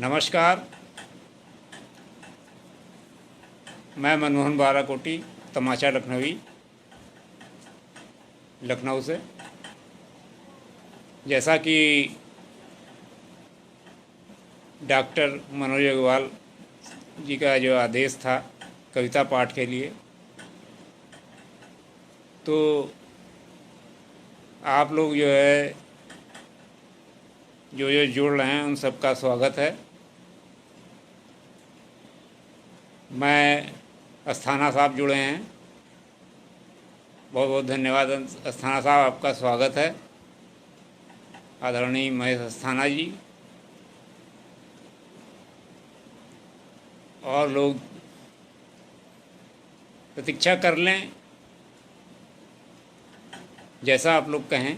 नमस्कार। मैं मनमोहन बाराकोटी, तमाचा लखनवी, लखनऊ से। जैसा कि डॉक्टर मनोज अग्रवाल जी का जो आदेश था कविता पाठ के लिए, तो आप लोग जो है जो जुड़ रहे हैं उन सबका स्वागत है। मैं अस्थाना साहब जुड़े हैं, बहुत बहुत धन्यवाद अस्थाना साहब, आपका स्वागत है। आदरणीय महेश अस्थाना जी और लोग प्रतीक्षा कर लें, जैसा आप लोग कहें।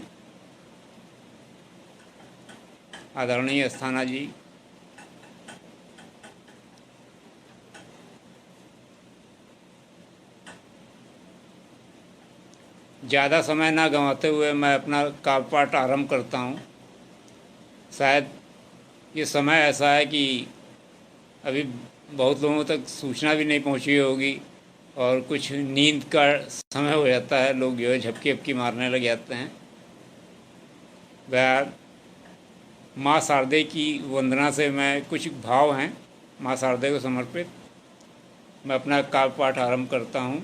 आदरणीय अस्थाना जी, ज़्यादा समय ना गंवाते हुए मैं अपना काव्य पाठ आरंभ करता हूँ। शायद ये समय ऐसा है कि अभी बहुत लोगों तक सूचना भी नहीं पहुँची होगी और कुछ नींद का समय हो जाता है, लोग जो है झपकी झपकी मारने लग जाते हैं। वह माँ शारदे की वंदना से मैं कुछ भाव हैं माँ शारदे को समर्पित, मैं अपना काव्य पाठ आरंभ करता हूँ।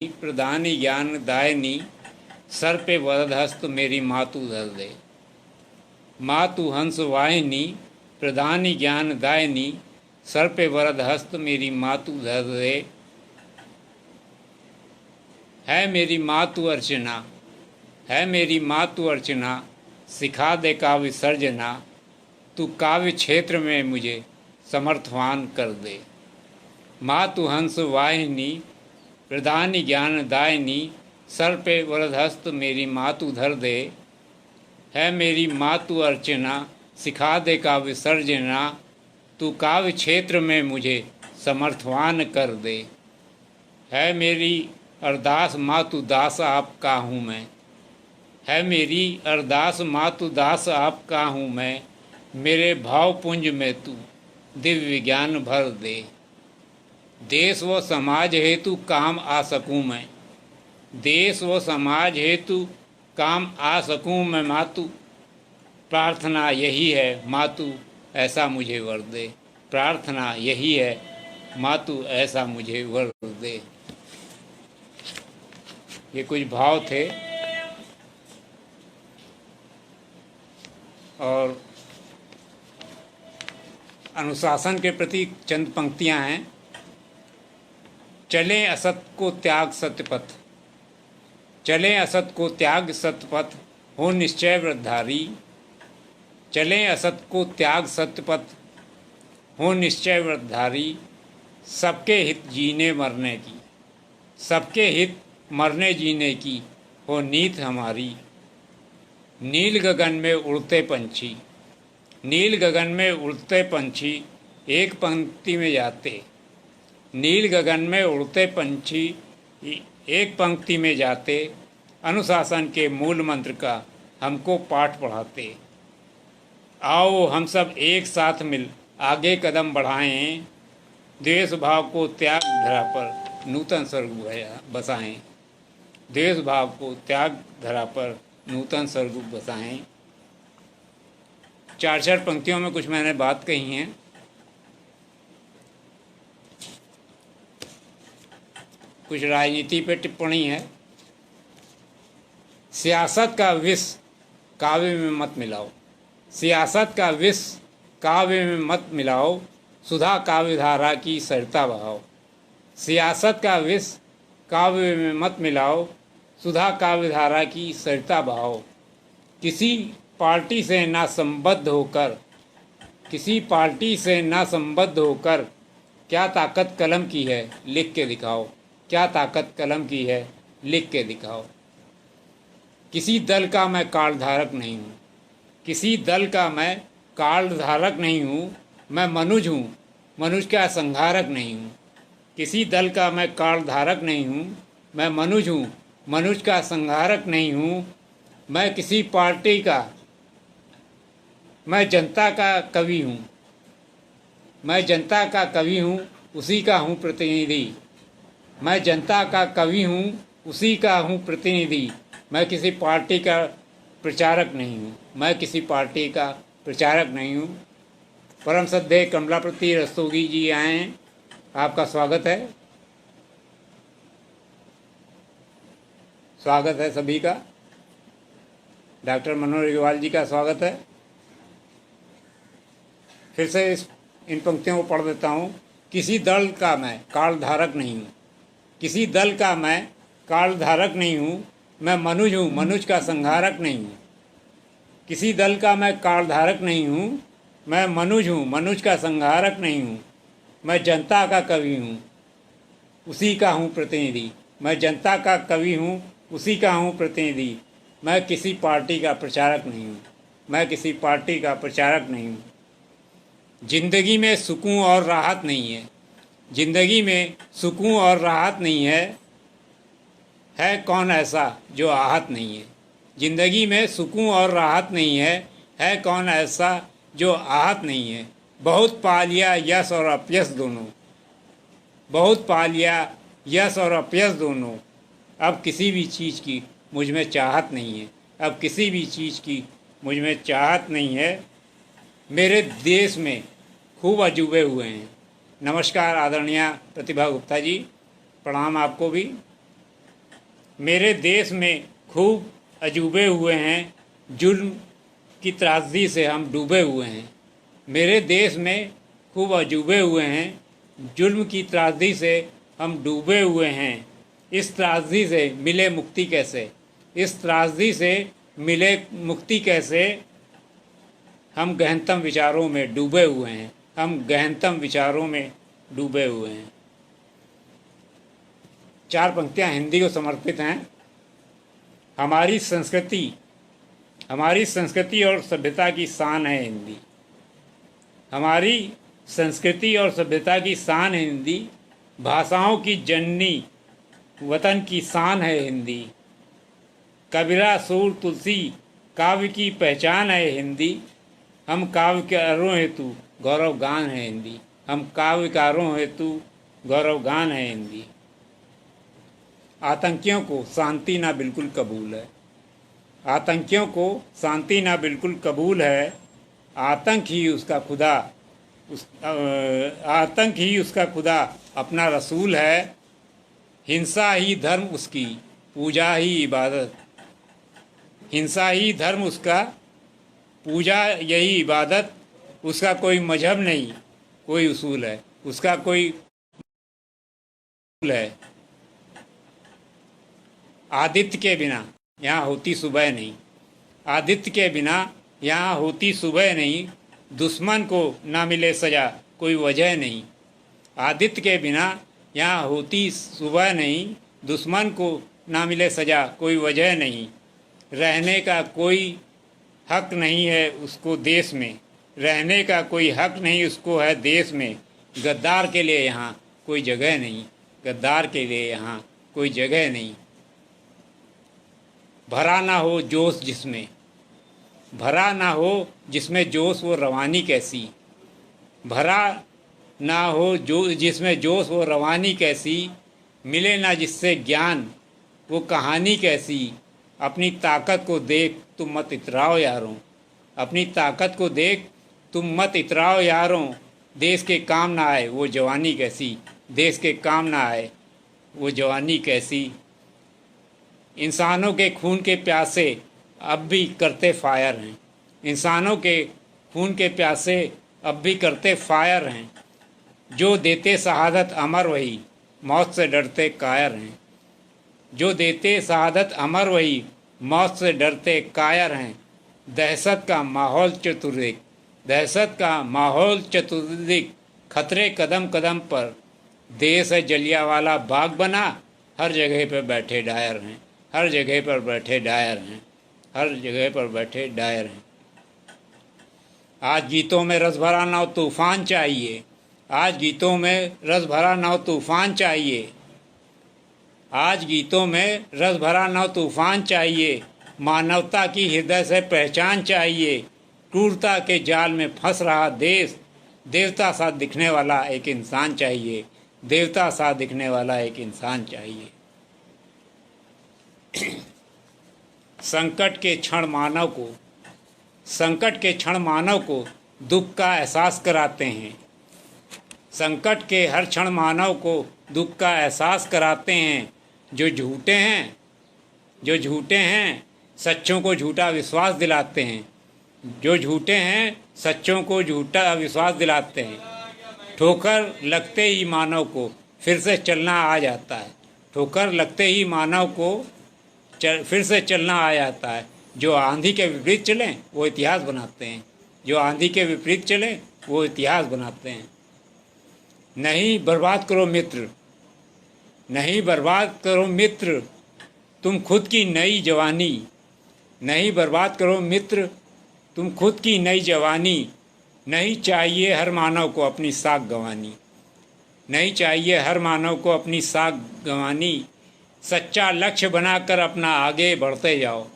प्रदानी ज्ञान दायनी, सर पे वरद हस्त मेरी मातु धर दे। मातु हंस वाहिनी, प्रदानी ज्ञान दायनी, सर पे वरद हस्त मेरी मातु धर दे। है मेरी मातु अर्चना, है मेरी मातु अर्चना, सिखा दे काव्य सर्जना, तू काव्य क्षेत्र में मुझे समर्थवान कर दे। मातु हंस वाहिनी, प्रधानी ज्ञान दायनी, सर पे वरदहस्त मेरी मातु धर दे। है मेरी मातु अर्चना, सिखा दे काव्य सर्जना, तू काव्य क्षेत्र में मुझे समर्थवान कर दे। है मेरी अरदास मातु दास आपका हूँ मैं, है मेरी अरदास मातु दास आपका हूँ मैं, मेरे भावपुंज में तू दिव्य ज्ञान भर दे। देश व समाज हेतु काम आ सकूं मैं, देश व समाज हेतु काम आ सकूं मैं मातु, प्रार्थना यही है मातु ऐसा मुझे वर दे। प्रार्थना यही है मातु ऐसा मुझे वर दे। ये कुछ भाव थे और अनुशासन के प्रति चंद पंक्तियां हैं। चलें असत को त्याग सत्यपथ, चलें असत को त्याग सत्यपथ, हो निश्चय व्रतधारी। चलें असत को त्याग सत्यपथ, हो निश्चय व्रतधारी। सबके हित जीने मरने की, सबके हित मरने जीने की हो नीत हमारी। नील गगन में उड़ते पंछी, नील गगन में उड़ते पंछी एक पंक्ति में जाते। नील गगन में उड़ते पंछी एक पंक्ति में जाते, अनुशासन के मूल मंत्र का हमको पाठ पढ़ाते। आओ हम सब एक साथ मिल आगे कदम बढ़ाएं, देश भाव को त्याग धरा पर नूतन स्वर्ग बसाएं। देश भाव को त्याग धरा पर नूतन स्वर्ग बसाएं। चार चार पंक्तियों में कुछ मैंने बात कही हैं। कुछ राजनीति पे टिप्पणी है। सियासत का विष काव्य में मत मिलाओ, सियासत का विष काव्य में मत मिलाओ, सुधा काव्य धारा की सरिता बहाओ। सियासत का विष काव्य में मत मिलाओ, सुधा काव्य धारा की सरिता बहाओ। किसी पार्टी से ना संबद्ध होकर, किसी पार्टी से ना संबद्ध होकर क्या ताकत कलम की है लिख के दिखाओ। क्या ताकत कलम की है लिख के दिखाओ। किसी दल का मैं कार्डधारक नहीं हूँ, किसी दल का मैं कार्डधारक नहीं हूँ, मैं मनुज हूँ, मनुज का संहारक नहीं हूँ। किसी दल का मैं कार्डधारक नहीं हूँ, मैं मनुज हूँ, मनुज का संहारक नहीं हूँ। मैं किसी पार्टी का, मैं जनता का कवि हूँ। मैं जनता का कवि हूँ, उसी का हूँ प्रतिनिधि। मैं जनता का कवि हूँ, उसी का हूँ प्रतिनिधि। मैं किसी पार्टी का प्रचारक नहीं हूँ। मैं किसी पार्टी का प्रचारक नहीं हूँ। परम श्रद्धेय कमलापति रस्तोगी जी आए हैं, आपका स्वागत है। स्वागत है सभी का। डॉक्टर मनोहर अग्रवाल जी का स्वागत है। फिर से इन पंक्तियों को पढ़ देता हूँ। किसी दल का मैं कालधारक नहीं हूँ। किसी दल का मैं कालधारक नहीं हूँ। मैं मनुज हूँ, मनुज का संहारक नहीं हूँ। किसी दल का मैं कालधारक नहीं हूँ। मैं मनुज हूँ, मनुज का संहारक नहीं हूँ। मैं जनता का कवि हूँ, उसी का हूँ प्रतिनिधि। मैं जनता का कवि हूँ, उसी का हूँ प्रतिनिधि। मैं किसी पार्टी का प्रचारक नहीं हूँ। मैं किसी पार्टी का प्रचारक नहीं हूँ। जिंदगी में सुकून और राहत नहीं है। जिंदगी में सुकून और राहत नहीं है कौन ऐसा जो आहत नहीं है। जिंदगी में सुकून और राहत नहीं है कौन ऐसा जो आहत नहीं है। बहुत पा लिया यश और अपयश दोनों। बहुत पा लिया यश और अपयश दोनों। अब किसी भी चीज़ की मुझ में चाहत नहीं है। अब किसी भी चीज़ की मुझ में चाहत नहीं है। मेरे देश में खूब अजूबे हुए हैं। नमस्कार आदरणीय प्रतिभा गुप्ता जी, प्रणाम आपको भी। मेरे देश में खूब अजूबे हुए हैं, जुल्म की त्रासदी से हम डूबे हुए हैं। मेरे देश में खूब अजूबे हुए हैं, जुल्म की त्रासदी से हम डूबे हुए हैं। इस त्रासदी से मिले मुक्ति कैसे। इस त्रासदी से मिले मुक्ति कैसे। हम गहनतम विचारों में डूबे हुए हैं। हम गहनतम विचारों में डूबे हुए हैं। 4 पंक्तियां हिंदी को समर्पित हैं। हमारी संस्कृति और सभ्यता की शान है हिंदी। हमारी संस्कृति और सभ्यता की शान है हिंदी। भाषाओं की जननी वतन की शान है हिंदी। कबीरा सूर तुलसी काव्य की पहचान है हिंदी। हम काव्यकारों हेतु गौरव गान है हिंदी। हम काव्यकारों हेतु गौरव गान है हिंदी। आतंकियों को शांति ना बिल्कुल कबूल है। आतंकियों को शांति ना बिल्कुल कबूल है। आतंक ही उसका खुदा अपना रसूल है। हिंसा ही धर्म उसकी पूजा ही इबादत। हिंसा ही धर्म उसका पूजा यही इबादत। उसका कोई मजहब नहीं, कोई उसूल है। उसका कोई उसूल है। आदित्य के बिना यहाँ होती सुबह नहीं। आदित्य के बिना यहाँ होती सुबह नहीं। दुश्मन को ना मिले सजा कोई वजह नहीं। आदित्य के बिना यहाँ होती सुबह नहीं। दुश्मन को ना मिले सजा कोई वजह नहीं। रहने का कोई हक नहीं है उसको देश में। रहने का कोई हक नहीं उसको है देश में। गद्दार के लिए यहाँ कोई जगह नहीं। गद्दार के लिए यहाँ कोई जगह नहीं। भरा ना हो जोश जिसमें, भरा ना हो जिसमें जोश वो रवानी कैसी। भरा ना हो जो जिसमें जोश वो रवानी कैसी। मिले ना जिससे ज्ञान वो कहानी कैसी। अपनी ताकत को देख तुम मत इतराओ यारों। अपनी ताकत को देख तुम मत इतराओ यारों। देश के काम ना आए वो जवानी कैसी। देश के काम ना आए वो जवानी कैसी। इंसानों के खून के प्यासे अब भी करते फायर हैं। इंसानों के खून के प्यासे अब भी करते फायर हैं। जो देते शहादत अमर वही मौत से डरते कायर हैं। जो देते शहादत अमर वही मौत से डरते कायर हैं। दहशत का माहौल चतुर्दिक, दहशत का माहौल चतुर्दिक। खतरे कदम कदम पर देश है जलियांवाला बाग बना। हर जगह पर बैठे डायर हैं। हर जगह पर बैठे डायर हैं। हर जगह पर बैठे डायर हैं। आज गीतों में रस भरा नाव तूफान चाहिए। आज गीतों में रस भरा नाव तूफान चाहिए। आज गीतों में रस भरा नाव तूफान चाहिए। मानवता की हृदय से पहचान चाहिए। क्रूरता के जाल में फंस रहा देश, देवता सा दिखने वाला एक इंसान चाहिए। देवता सा दिखने वाला एक इंसान चाहिए। संकट के क्षण मानव को दुख का एहसास कराते हैं। संकट के हर क्षण मानव को दुख का एहसास कराते हैं। जो झूठे हैं सच्चों को झूठा विश्वास दिलाते हैं। जो झूठे हैं सच्चों को झूठा विश्वास दिलाते हैं। ठोकर लगते ही मानव को फिर से चलना आ जाता है। ठोकर लगते ही मानव को फिर से चलना आ जाता है। जो आंधी के विपरीत चलें वो इतिहास बनाते हैं। जो आंधी के विपरीत चलें वो इतिहास बनाते हैं। नहीं बर्बाद करो मित्र, नहीं बर्बाद करो मित्र तुम खुद की नई जवानी। नहीं बर्बाद करो मित्र तुम खुद की नई जवानी। नहीं चाहिए हर मानव को अपनी साख गंवानी। नहीं चाहिए हर मानव को अपनी साख गंवानी। सच्चा लक्ष्य बनाकर अपना आगे बढ़ते जाओ।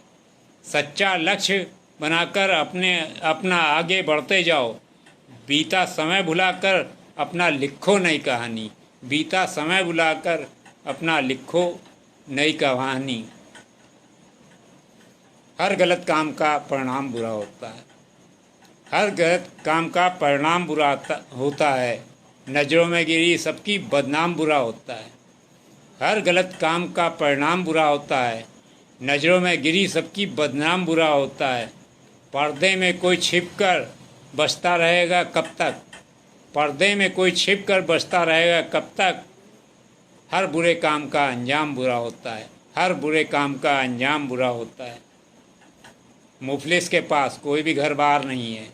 सच्चा लक्ष्य बनाकर अपना आगे बढ़ते जाओ। बीता समय भुलाकर अपना लिखो नई कहानी। बीता समय भुलाकर अपना लिखो नई कहानी। हर गलत काम का परिणाम बुरा होता है। हर गलत काम का परिणाम बुरा होता है। नज़रों में गिरी सबकी बदनाम बुरा होता है। हर गलत काम का परिणाम बुरा होता है। नज़रों में गिरी सबकी बदनाम बुरा होता है। पर्दे में कोई छिपकर बचता रहेगा कब तक। पर्दे में कोई छिपकर बचता रहेगा कब तक। हर बुरे काम का अंजाम बुरा होता है। हर बुरे काम का अंजाम बुरा होता है। मुफलिस के पास कोई भी घर बार नहीं है।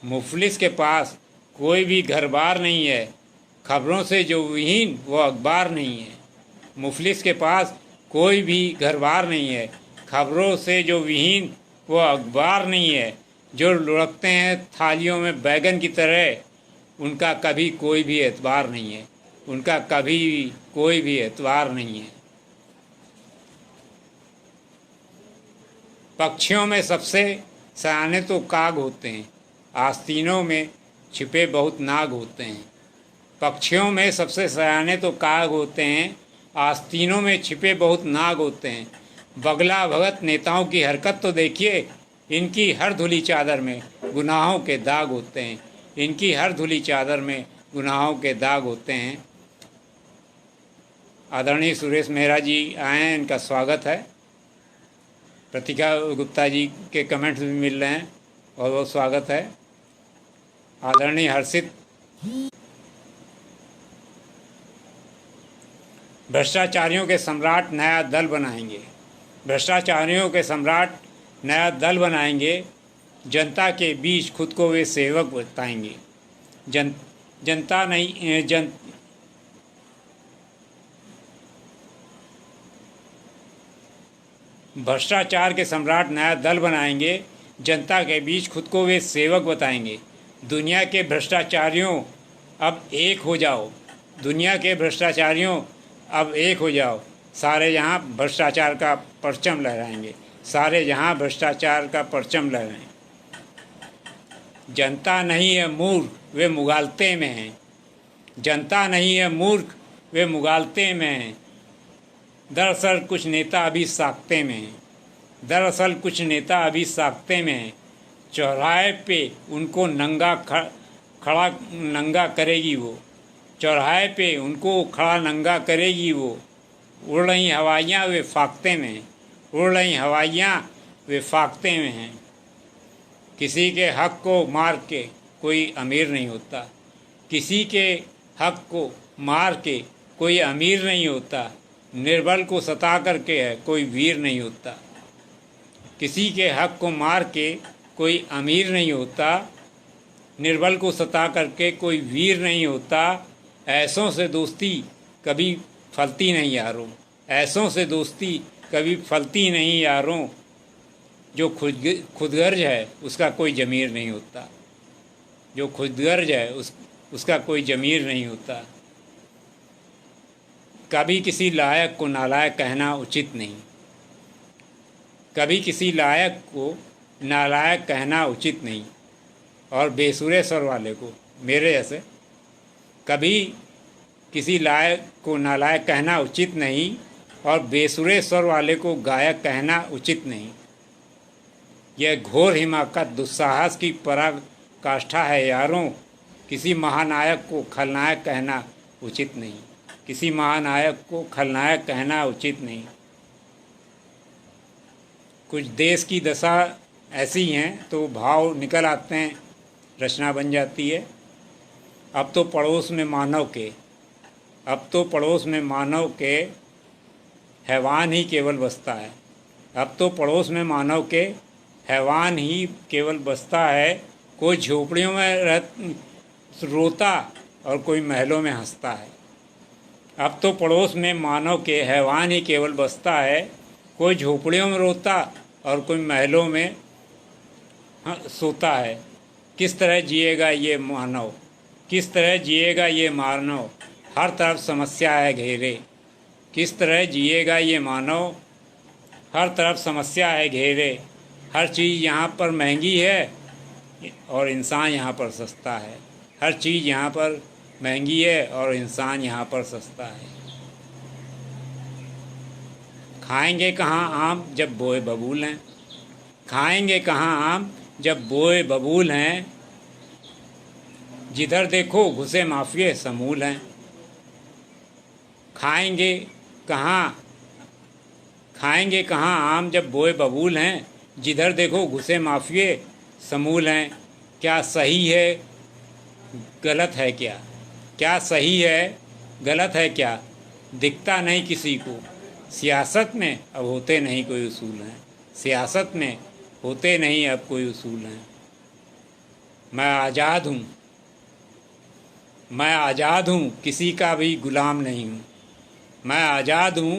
मुफलिस के पास कोई भी घर बार नहीं है। खबरों से जो विहीन वो अखबार नहीं है। मुफलिस के पास कोई भी घर बार नहीं है। खबरों से जो विहीन वो अखबार नहीं है। जो लुढ़कते हैं थालियों में बैगन की तरह उनका कभी कोई भी एतबार नहीं है। उनका कभी कोई भी एतबार नहीं है। पक्षियों में सबसे सयाने तो काग होते हैं। आस्तीनों में छिपे बहुत नाग होते हैं। पक्षियों में सबसे सयाने तो काग होते हैं। आस्तीनों में छिपे बहुत नाग होते हैं। बगला भगत नेताओं की हरकत तो देखिए। इनकी हर धुली चादर में गुनाहों के दाग होते हैं। इनकी हर धुली चादर में गुनाहों के दाग होते हैं। आदरणीय सुरेश मेहरा जी आए हैं, इनका स्वागत है। प्रतिका गुप्ता जी के कमेंट्स भी मिल रहे हैं, बहुत बहुत स्वागत है। आदरणीय हर्षित, भ्रष्टाचारियों के सम्राट नया दल बनाएंगे। भ्रष्टाचारियों के सम्राट नया दल बनाएंगे। जनता के बीच खुद को वे सेवक बताएंगे। भ्रष्टाचार के सम्राट नया दल बनाएंगे। जनता के बीच खुद को वे सेवक बताएंगे। दुनिया के भ्रष्टाचारियों अब एक हो जाओ। दुनिया के भ्रष्टाचारियों अब एक हो जाओ। सारे जहाँ भ्रष्टाचार का परचम लहराएंगे। सारे जहाँ भ्रष्टाचार का परचम लहराएंगे। जनता नहीं है मूर्ख, वे मुगालते में हैं। जनता नहीं है मूर्ख, वे मुगालते में हैं। दरअसल कुछ नेता अभी साख्ते में हैं। दरअसल कुछ नेता अभी साख्ते में हैं। चौराहे पे उनको खड़ा नंगा करेगी वो। चौराहे पे उनको खड़ा नंगा करेगी वो। उड़ रही हवाइयाँ वे फाख्ते में हैं। उड़ रही हवाइयाँ वे फाख्ते में हैं। किसी के हक को मार के कोई अमीर नहीं होता। किसी के हक को मार के कोई अमीर नहीं होता। निर्बल को सता करके है कोई वीर नहीं होता। किसी के हक को मार के कोई अमीर नहीं होता। निर्बल को सता करके कोई वीर नहीं होता। ऐसों से दोस्ती कभी फलती नहीं यारों। ऐसों से दोस्ती कभी फलती नहीं यारों। जो खुदगर्ज है उसका कोई ज़मीर नहीं होता। जो खुदगर्ज है उसका कोई ज़मीर नहीं होता। कभी किसी लायक को नालायक कहना उचित नहीं। कभी किसी लायक को नालायक कहना उचित नहीं, और बेसुरे स्वर वाले को, मेरे जैसे, कभी किसी लायक को नालायक कहना उचित नहीं और बेसुरे स्वर वाले को गायक कहना उचित नहीं। यह घोर हिमाकत दुस्साहस की पराकाष्ठा है यारों। किसी महानायक को खलनायक कहना उचित नहीं, किसी महानायक को खलनायक कहना उचित नहीं। कुछ देश की दशा ऐसी हैं तो भाव निकल आते हैं, रचना बन जाती है। अब तो पड़ोस में मानव के, अब तो पड़ोस में मानव के हैवान ही केवल बसता है। अब तो पड़ोस में मानव के हैवान ही केवल बसता है। कोई झोपड़ियों में रोता और कोई महलों में हंसता है। अब तो पड़ोस में मानव के हैवान ही केवल बसता है। कोई झोपड़ियों में रोता और कोई महलों में सोता है। किस तरह जिएगा ये मानव, किस तरह जिएगा ये मानव, हर तरफ समस्या है घेरे। किस तरह जिएगा ये मानव, हर तरफ समस्या है घेरे। हर चीज़ यहाँ पर महंगी है और इंसान यहाँ पर सस्ता है। हर चीज़ यहाँ पर महंगी है और इंसान यहाँ पर सस्ता है। खाएंगे कहाँ आम जब बोए बबूल हैं, खाएंगे कहाँ आम जब बोए बबूल हैं। जिधर देखो घुसे माफिये समूल हैं। खाएंगे कहाँ आम जब बोए बबूल हैं। जिधर देखो घुसे माफिये समूल हैं। क्या सही है गलत है क्या, क्या सही है गलत है क्या, दिखता नहीं किसी को। सियासत में अब होते नहीं कोई उसूल हैं, सियासत में होते नहीं अब कोई उसूल हैं। मैं आज़ाद हूँ, मैं आज़ाद हूँ, किसी का भी गुलाम नहीं हूँ। मैं आज़ाद हूँ,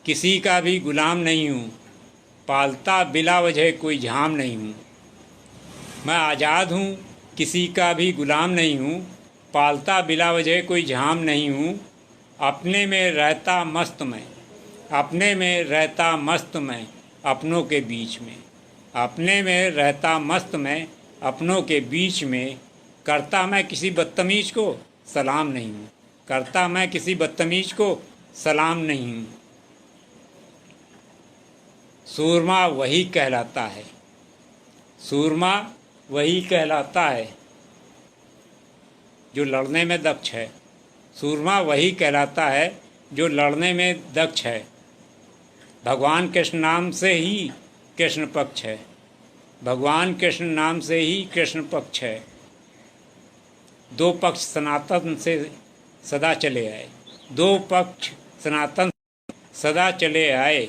किसी का भी गुलाम नहीं हूँ। पालता बिला वजह कोई झाम नहीं हूँ। मैं आज़ाद हूँ, किसी का भी गुलाम नहीं हूँ। पालता बिला वजह कोई झाम नहीं हूँ। अपने में रहता मस्त मैं, अपने में रहता मस्त मैं अपनों के बीच में। अपने में रहता मस्त मैं अपनों के बीच में। करता मैं किसी बदतमीज़ को सलाम नहीं हूँ, करता मैं किसी बदतमीज़ को सलाम नहीं हूँ। सूरमा वही कहलाता है, सूरमा वही कहलाता है जो लड़ने में दक्ष है। सूरमा वही कहलाता है जो लड़ने में दक्ष है। भगवान कृष्ण नाम से ही कृष्ण पक्ष है, भगवान कृष्ण नाम से ही कृष्ण पक्ष है। दो पक्ष सनातन से सदा चले आए, दो पक्ष सनातन सदा चले आए।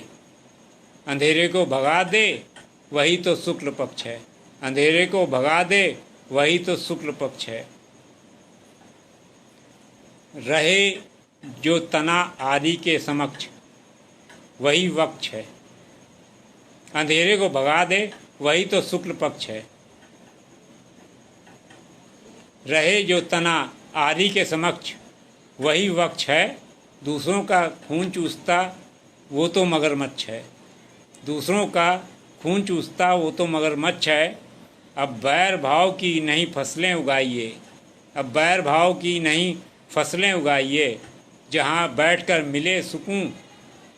अंधेरे को भगा दे वही तो शुक्ल पक्ष है, अंधेरे को भगा दे वही तो शुक्ल पक्ष है। रहे जो तना आदि के समक्ष वही वक्ष है। अंधेरे को भगा दे वही तो शुक्ल पक्ष है। रहे जो तना आदि के समक्ष वही वक्ष है। दूसरों का खून चूसता वो तो मगरमच्छ है, दूसरों का खून चूसता वो तो मगरमच्छ है। अब बैर भाव की नहीं फसलें उगाइए, अब बैर भाव की नहीं फसलें उगाइए। जहाँ बैठकर मिले सुकून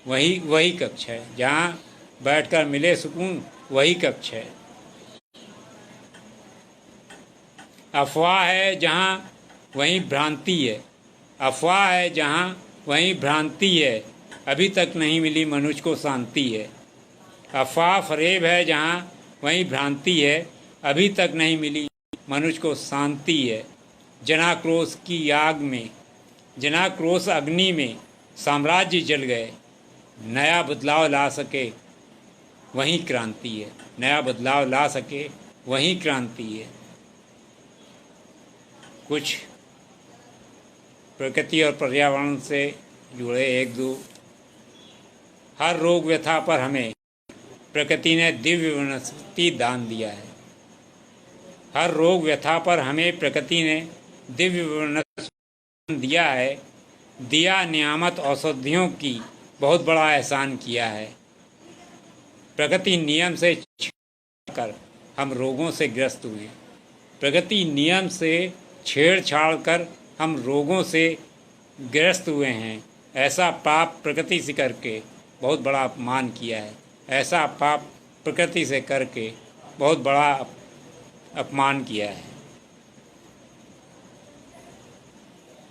वही कक्ष है, जहाँ बैठकर मिले सुकून वही कक्ष है। अफवाह है जहाँ वहीं भ्रांति है, अफवाह है जहाँ वहीं भ्रांति है। अभी तक नहीं मिली मनुष्य को शांति है। अफवाह फरेब है जहाँ वहीं भ्रांति है। अभी तक नहीं मिली मनुष्य को शांति है। जनाक्रोश की आग में, जनाक्रोश अग्नि में साम्राज्य जल गए। नया बदलाव ला सके वही क्रांति है, नया बदलाव ला सके वही क्रांति है। कुछ प्रकृति और पर्यावरण से जुड़े एक दो। हर रोग व्यथा पर हमें प्रकृति ने दिव्य वनस्पति दान दिया है। हर रोग व्यथा पर हमें प्रकृति ने दिव्य वनस्पति दिया है। दिया नियामत औषधियों की बहुत बड़ा एहसान किया है। प्रगति नियम से कर हम रोगों से ग्रस्त हुए। प्रगति नियम से छेड़छाड़ कर हम रोगों से ग्रस्त हुए हैं। ऐसा पाप प्रकृति से करके बहुत बड़ा अपमान किया है। ऐसा पाप प्रकृति से करके बहुत बड़ा अपमान किया है।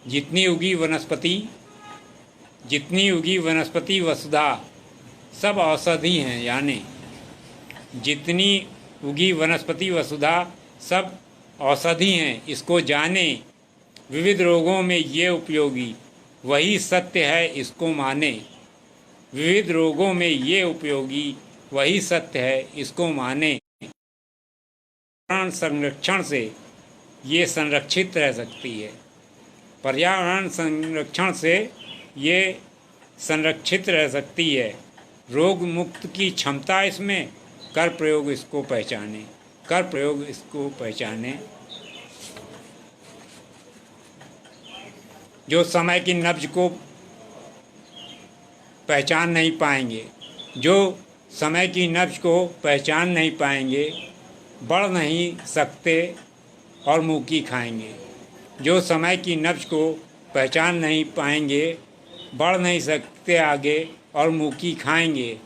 जितनी उगी वनस्पति वसुधा सब औषधि हैं। यानी जितनी उगी वनस्पति वसुधा सब औषधि हैं, इसको जाने। विविध रोगों में ये उपयोगी वही सत्य है, इसको माने। विविध रोगों में ये उपयोगी वही सत्य है, इसको माने। पर्यावरण संरक्षण से ये संरक्षित रह सकती है। पर्यावरण संरक्षण से ये संरक्षित रह सकती है। रोग मुक्त की क्षमता इसमें, कर प्रयोग इसको पहचाने। कर प्रयोग इसको पहचाने। जो समय की नब्ज को पहचान नहीं पाएंगे, जो समय की नब्ज को पहचान नहीं पाएंगे, बढ़ नहीं सकते और मुँह की खाएंगे। जो समय की नब्ज को पहचान नहीं पाएंगे, बढ़ नहीं सकते आगे और मुँह की खाएंगे।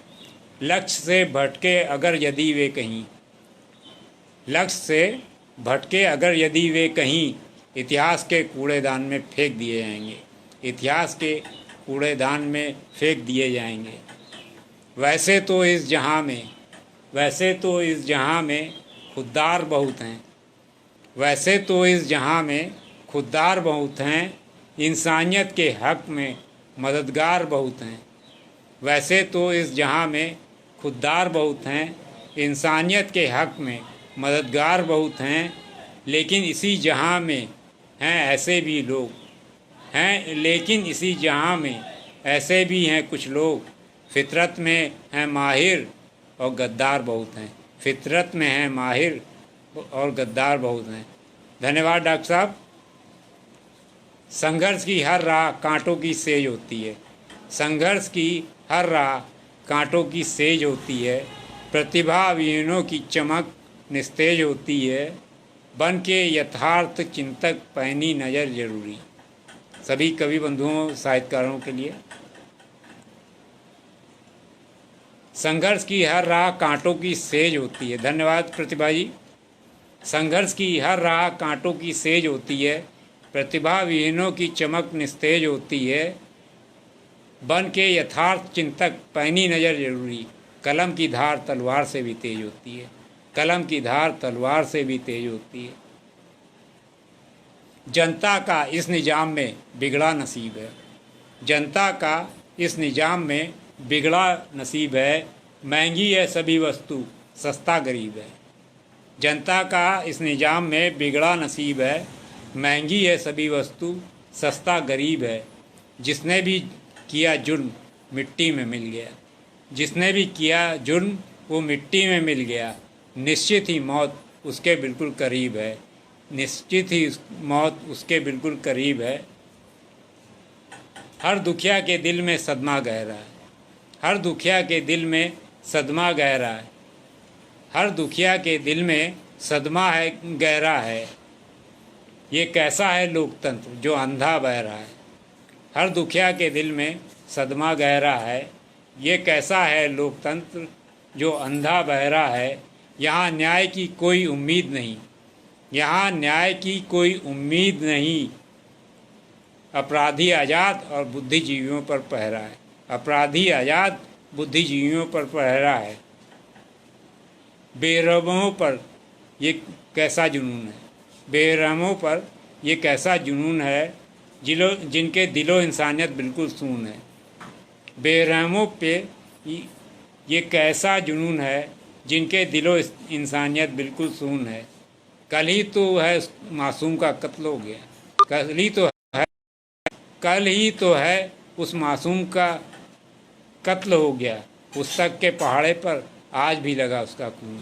लक्ष्य से भटके अगर यदि वे कहीं, लक्ष्य से भटके अगर यदि वे कहीं, इतिहास के कूड़ेदान में फेंक दिए जाएंगे। इतिहास के कूड़ेदान में फेंक दिए जाएंगे। वैसे तो इस जहाँ में खुददार बहुत हैं। वैसे तो इस जहाँ में खुददार बहुत हैं, इंसानियत के हक में मददगार बहुत हैं। वैसे तो इस जहाँ में खुददार बहुत हैं, इंसानियत के हक में मददगार बहुत हैं। लेकिन इसी जहाँ में हैं ऐसे भी लोग हैं, लेकिन इसी जहाँ में ऐसे भी हैं कुछ लोग, फितरत में हैं माहिर और गद्दार बहुत हैं। फितरत में हैं माहिर और गद्दार बहुत हैं। धन्यवाद डॉक्टर साहब। संघर्ष की हर राह कांटों की सेज होती है। संघर्ष की हर राह कांटों की सेज होती है। प्रतिभा विहीनों की चमक निस्तेज होती है। बन के यथार्थ चिंतक पैनी नज़र जरूरी। सभी कवि बंधुओं साहित्यकारों के लिए। संघर्ष की हर राह कांटों की सेज होती है। धन्यवाद प्रतिभा जी। संघर्ष की हर राह कांटों की सेज होती है। प्रतिभा विहीनों की चमक निस्तेज होती है। बन के यथार्थ चिंतक पैनी नज़र जरूरी। कलम की धार तलवार से भी तेज होती है। कलम की धार तलवार से भी तेज होती है। जनता का इस निजाम में बिगड़ा नसीब है। जनता का इस निजाम में बिगड़ा नसीब है। महंगी है सभी वस्तु, सस्ता गरीब है। जनता का इस निजाम में बिगड़ा नसीब है। महंगी है सभी वस्तु, सस्ता गरीब है। जिसने भी किया जुर्म मिट्टी में मिल गया। जिसने भी किया जुर्म वो मिट्टी में मिल गया। निश्चित ही मौत उसके बिल्कुल करीब है। निश्चित ही मौत उसके बिल्कुल करीब है। हर दुखिया के दिल में सदमा गहरा है। हर दुखिया के दिल में सदमा गहरा है। हर दुखिया के दिल में सदमा है गहरा है। ये कैसा है लोकतंत्र जो अंधा बह रहा है। हर दुखिया के दिल में सदमा गहरा है। ये कैसा है लोकतंत्र जो अंधा बह रहा है। यहाँ न्याय की कोई उम्मीद नहीं। यहाँ न्याय की कोई उम्मीद नहीं। अपराधी आज़ाद और बुद्धिजीवियों पर पहरा है। अपराधी आज़ाद बुद्धिजीवियों पर पहरा है। बेरहमों पर ये कैसा जुनून है। बेरहमों पर ये कैसा जुनून है जिनके दिलो इंसानियत बिल्कुल सून है। बेरहमों पे ये कैसा जुनून है जिनके दिलो इंसानियत बिल्कुल सून है। कल ही तो है मासूम का कत्ल हो गया। कल ही तो है उस मासूम का कत्ल हो गया। पुस्तक के पहाड़े पर आज भी लगा उसका खून।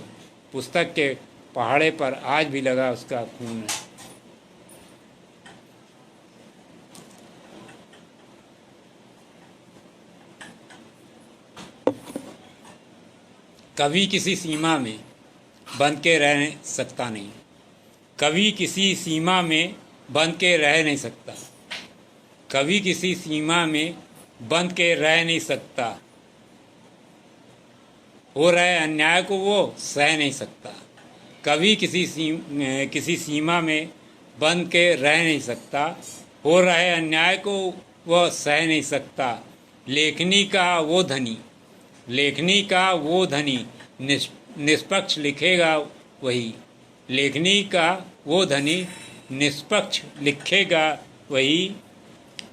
पुस्तक के पहाड़े पर आज भी लगा उसका खून है। कभी किसी सीमा में बंध के रह सकता नहीं, कभी किसी सीमा में बंध के रह नहीं सकता, कभी किसी सीमा में बंध के रह नहीं सकता, हो रहे अन्याय को वो सह नहीं सकता, कभी किसी सीमा में बंध के रह नहीं सकता, हो रहे अन्याय को वह सह नहीं सकता। लेखनी का वो धनी, लेखनी का वो धनी निष्पक्ष लिखेगा वही, लेखनी का वो धनी निष्पक्ष लिखेगा वही।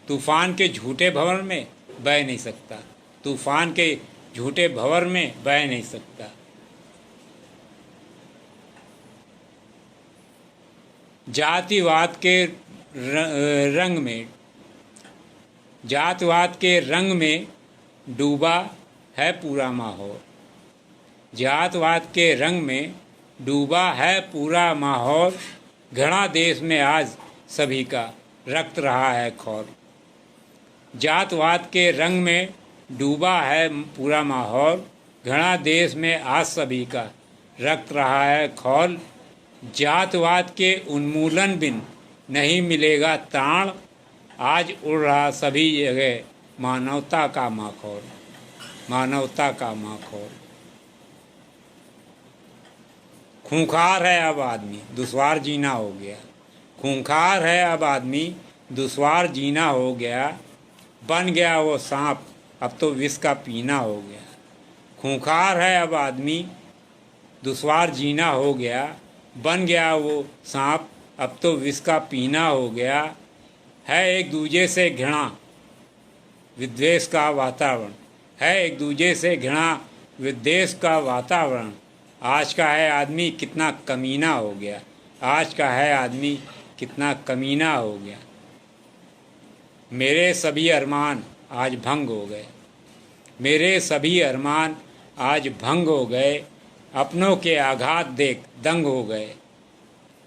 तूफान के झूठे भंवर में बह नहीं सकता, तूफान के झूठे भंवर में बह नहीं सकता। जातिवाद के रंग में, जातिवाद के रंग में डूबा है पूरा माहौल, जातवाद के रंग में डूबा है पूरा माहौल। घृणा देश में आज सभी का रक्त रहा है खौल, जातवाद के रंग में डूबा है पूरा माहौल। घृणा देश में आज सभी का रक्त रहा है खौल। जातवाद के उन्मूलन बिन नहीं मिलेगा त्राण, आज उड़ रहा सभी जगह मानवता का माखौल, मानवता का माखौल। खूंखार है अब आदमी दुश्वार जीना हो गया, खूंखार है अब आदमी दुश्वार जीना हो गया। बन गया वो सांप अब तो विष का पीना हो गया, खूंखार है अब आदमी दुश्वार जीना हो गया। बन गया वो सांप अब तो विष का पीना हो गया। है एक दूजे से घृणा विद्वेष का वातावरण, है एक दूजे से घृणा विद्वेष का वातावरण। आज का है आदमी कितना कमीना हो गया, आज का है आदमी कितना कमीना हो गया। मेरे सभी अरमान आज भंग हो गए, मेरे सभी अरमान आज भंग हो गए। अपनों के आघात देख दंग हो गए।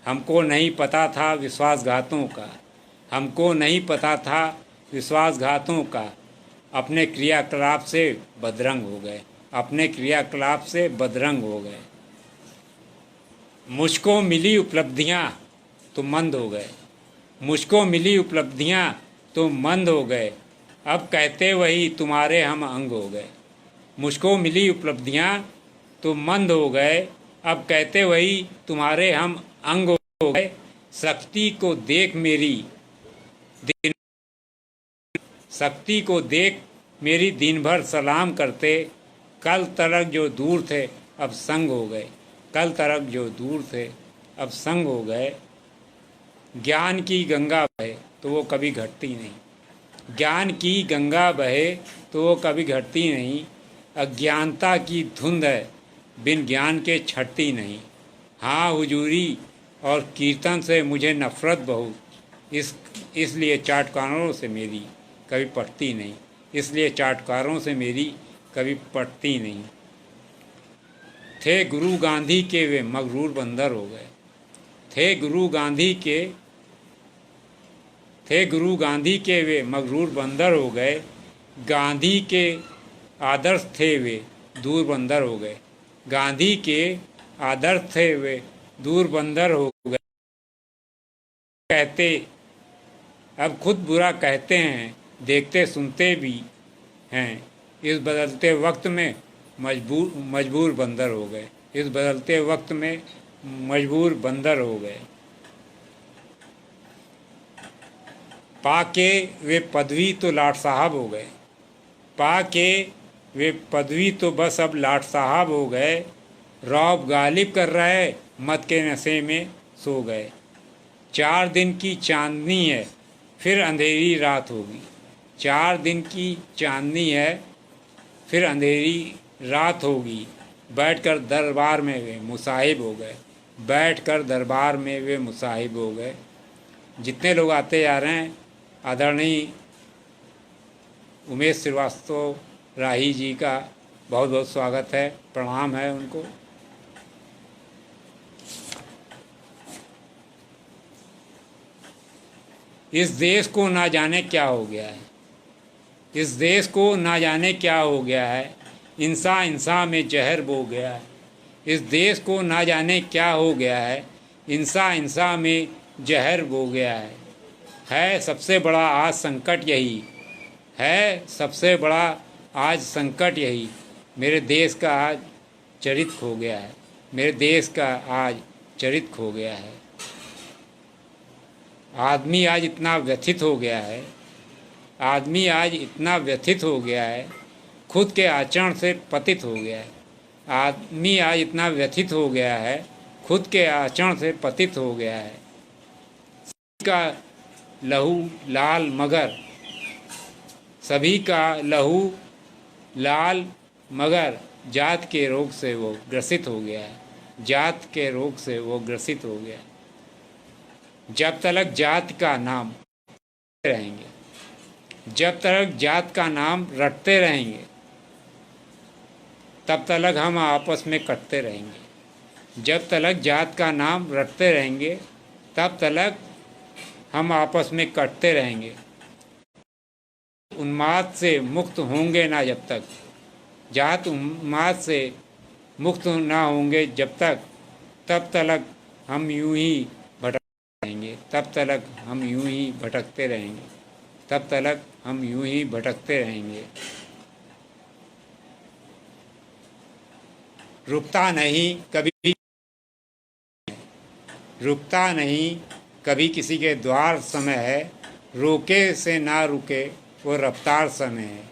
हमको नहीं पता था विश्वासघातों का, हमको नहीं पता था विश्वासघातों का। अपने क्रियाकलाप से बदरंग हो गए, अपने क्रियाकलाप से बदरंग हो गए। मुझको मिली उपलब्धियां तो मंद हो गए, मुझको मिली उपलब्धियां तो मंद हो गए। अब कहते वही तुम्हारे हम अंग हो गए, मुझको मिली उपलब्धियां तो मंद हो गए। अब कहते वही तुम्हारे हम अंग हो गए। शक्ति को देख मेरी दिन, शक्ति को देख मेरी दिन भर सलाम करते। कल तलक जो दूर थे अब संग हो गए, कल तलक जो दूर थे अब संग हो गए। ज्ञान की गंगा बहे तो वो कभी घटती नहीं, ज्ञान की गंगा बहे तो वो कभी घटती नहीं। अज्ञानता की धुंध है बिन ज्ञान के छटती नहीं। हाँ हुजूरी और कीर्तन से मुझे नफ़रत बहुत, इसलिए चाटकारों से मेरी कभी पटती नहीं, इसलिए चाटकारों से मेरी कभी पटती नहीं। थे गुरु गांधी के वे मगरूर बंदर हो गए, थे गुरु गांधी के वे मगरूर बंदर हो गए। गांधी के आदर्श थे वे दूर बंदर हो गए, गांधी के आदर्श थे वे दूर बंदर हो गए। कहते अब खुद बुरा कहते हैं, देखते सुनते भी हैं। इस बदलते वक्त में मजबूर बंदर हो गए, इस बदलते वक्त में मजबूर बंदर हो गए। पाके वे पदवी तो लाट साहब हो गए, पाके वे पदवी तो बस अब लाट साहब हो गए। रौब गालिब कर रहे मत के नशे में सो गए। 4 दिन की चांदनी है फिर अंधेरी रात होगी, 4 दिन की चांदनी है फिर अंधेरी रात होगी। बैठकर दरबार में वे मुसाहिब हो गए, बैठकर दरबार में वे मुसाहिब हो गए। जितने लोग आते जा रहे हैं, आदरणीय उमेश श्रीवास्तव राही जी का बहुत बहुत स्वागत है, प्रणाम है उनको। इस देश को ना जाने क्या हो गया है, इस देश को ना जाने क्या हो गया है। इंसान इंसान में जहर बो गया है। इस देश को ना जाने क्या हो गया है, इंसान इंसान में जहर बो गया है सबसे बड़ा आज संकट यही है, सबसे बड़ा आज संकट यही, मेरे देश का आज चरित्र खो गया है, मेरे देश का आज चरित्र खो गया है। आदमी आज इतना व्यथित हो गया है, आदमी आज इतना व्यथित हो गया है, खुद के आचरण से पतित हो गया है। आदमी आज इतना व्यथित हो गया है, खुद के आचरण से पतित हो गया है। का लहू लाल मगर, सभी का लहू लाल मगर जात के रोग से वो ग्रसित हो गया है, जात के रोग से वो ग्रसित हो गया है। जब तक जात का नाम रहेंगे, जब तक जात का नाम रटते रहेंगे, तब तक हम आपस में कटते रहेंगे। जब तक जात का नाम रटते रहेंगे, तब तक हम आपस में कटते रहेंगे। उन्माद से मुक्त होंगे ना जब तक, जात उन्माद से मुक्त ना होंगे जब तक, तब तक हम यूं ही भटकते रहेंगे, तब तक हम यूं ही भटकते रहेंगे, तब तक हम यूं ही भटकते रहेंगे। रुकता नहीं कभी, रुकता नहीं कभी किसी के द्वार समय है, रोके से ना रुके वो रफ्तार समय है।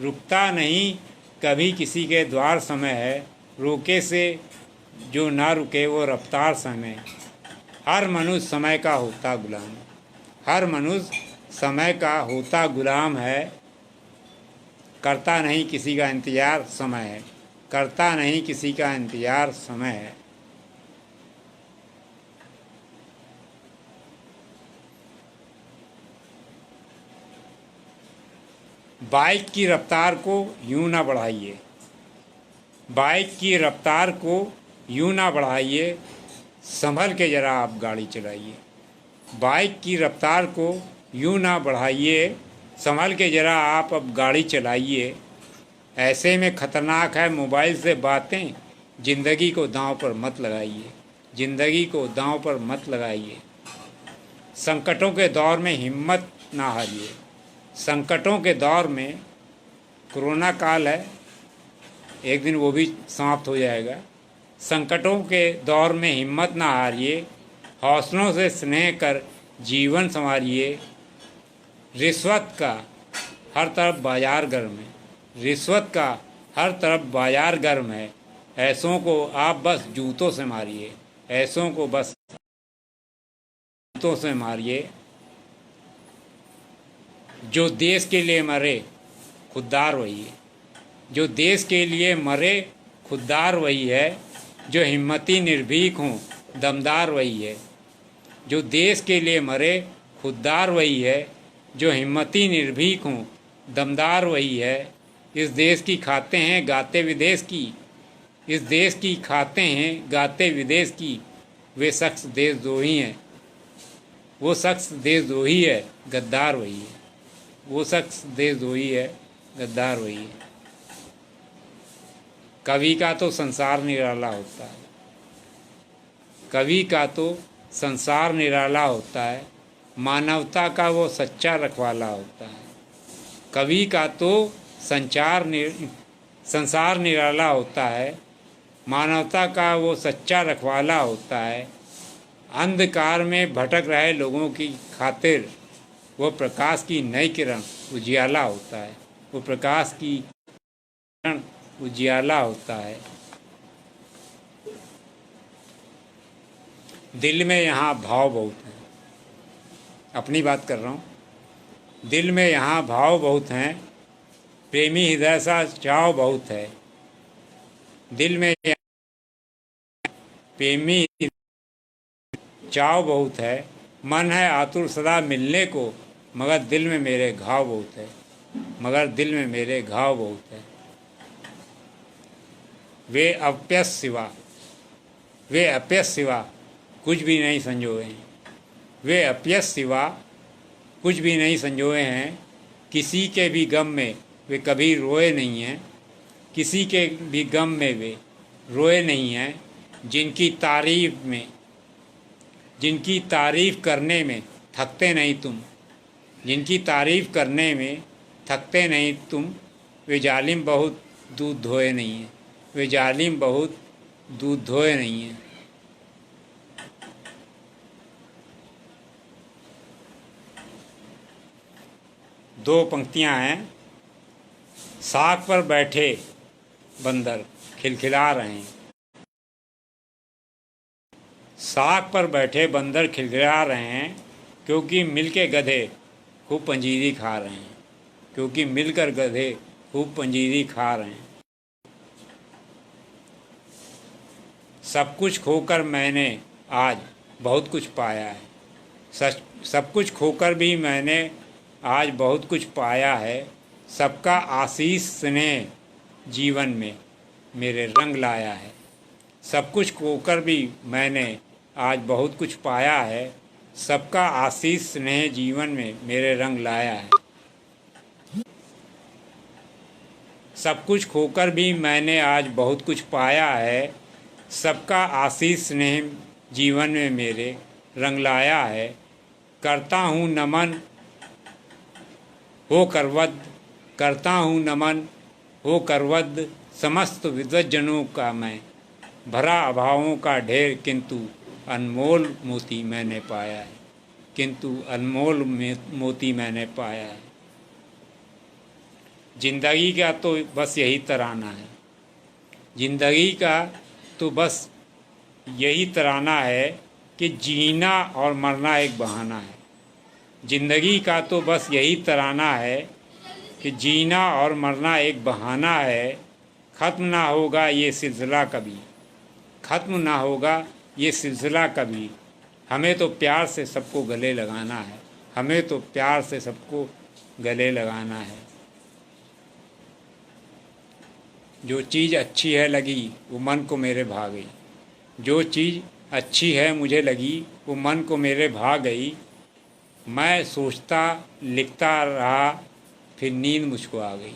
रुकता नहीं कभी किसी के द्वार समय है, रोके से जो ना रुके वो रफ्तार समय। हर मनुष्य समय का होता गुलाम, हर मनुष्य समय का होता गुलाम है, करता नहीं किसी का इंतज़ार समय है, करता नहीं किसी का इंतज़ार समय है। बाइक की रफ्तार को यूं ना बढ़ाइए, बाइक की रफ्तार को यूं ना बढ़ाइए, संभल के ज़रा आप गाड़ी चलाइए। बाइक की रफ्तार को यूं ना बढ़ाइए, संभल के ज़रा आप अब गाड़ी चलाइए। ऐसे में ख़तरनाक है मोबाइल से बातें, ज़िंदगी को दांव पर मत लगाइए, ज़िंदगी को दांव पर मत लगाइए। संकटों के दौर में हिम्मत ना हारिए, संकटों के दौर में, कोरोना काल है, एक दिन वो भी समाप्त हो जाएगा। संकटों के दौर में हिम्मत ना हारिए, हौसलों से स्नेह कर जीवन संवारिए। रिश्वत का हर तरफ बाजार गर्म है, रिश्वत का हर तरफ बाजार गर्म है, ऐसों को आप बस जूतों से मारिए, ऐसों को बस जूतों से मारिए। जो देश के लिए मरे खुददार वही है, जो देश के लिए मरे खुददार वही है, जो हिम्मती निर्भीक हों दमदार वही है। जो देश के लिए मरे खुददार वही है, जो हिम्मती निर्भीक हों दमदार वही है। इस देश की खाते हैं गाते विदेश की, इस देश की खाते हैं गाते विदेश की, वे शख्स देशद्रोही हैं, वो शख्स देशद्रोही है, गद्दार वही है, वो शख्स देशद्रोही है, गद्दार वही है। कवि का तो संसार निराला होता है, कवि का तो संसार निराला होता है, मानवता का वो सच्चा रखवाला होता है। कवि का तो संसार निराला होता है, मानवता का वो सच्चा रखवाला होता है। अंधकार में भटक रहे लोगों की खातिर वो प्रकाश की नई किरण उजियाला होता है, वो प्रकाश की किरण उजियाला होता है। दिल में यहाँ भाव बहुत हैं, अपनी बात कर रहा हूँ, दिल में यहाँ भाव बहुत हैं, प्रेमी हृदय सा चाव बहुत है। दिल में प्रेमी चाव बहुत है, मन है आतुर सदा मिलने को, मगर दिल में मेरे घाव बहुत है, मगर दिल में मेरे घाव बहुत है। वे अप्यस सिवा, वे अप्यस सिवा कुछ भी नहीं संजोए हैं, वे अप्यस सिवा कुछ भी नहीं संजोए हैं। किसी के भी गम में वे कभी रोए नहीं हैं, किसी के भी गम में वे रोए नहीं हैं, जिनकी तारीफ करने में थकते नहीं तुम, जिनकी तारीफ करने में थकते नहीं तुम, वे जालिम बहुत दूध धोए नहीं हैं, वे जालिम बहुत दूध धोए नहीं हैं। दो पंक्तियां हैं। साग पर बैठे बंदर खिलखिला रहे हैं, साग पर बैठे बंदर खिलखिला रहे हैं, क्योंकि मिलके गधे खूब पंजीरी खा रहे हैं, क्योंकि मिलकर गधे खूब पंजीरी खा रहे हैं। सब कुछ खोकर मैंने आज बहुत कुछ पाया है, सब कुछ खोकर भी मैंने आज बहुत कुछ पाया है। सबका आशीष स्नेह जीवन में मेरे रंग लाया है, सब कुछ खोकर भी मैंने आज बहुत कुछ पाया है। सबका आशीष स्नेह जीवन में मेरे रंग लाया है। सब कुछ खोकर भी मैंने आज बहुत कुछ पाया है, सबका आशीष स्नेह जीवन में मेरे रंग लाया है। करता हूँ नमन हो करवद, करता हूँ नमन हो करवद समस्त विद्वज्जनों का मैं, भरा अभावों का ढेर किंतु अनमोल मोती मैंने पाया है, किंतु अनमोल मोती मैंने पाया है। जिंदगी का तो बस यही तराना है, जिंदगी का तो बस यही तराना है कि जीना और मरना एक बहाना है। जिंदगी का तो बस यही तराना है कि जीना और मरना एक बहाना है। ख़त्म ना होगा ये सिलसिला कभी, ख़त्म ना होगा ये सिलसिला कभी। हमें तो प्यार से सबको गले लगाना है, हमें तो प्यार से सबको गले लगाना है। जो चीज़ अच्छी है लगी वो मन को मेरे भा गई, जो चीज़ अच्छी है मुझे लगी वो मन को मेरे भा गई। मैं सोचता लिखता रहा फिर नींद मुझको आ गई,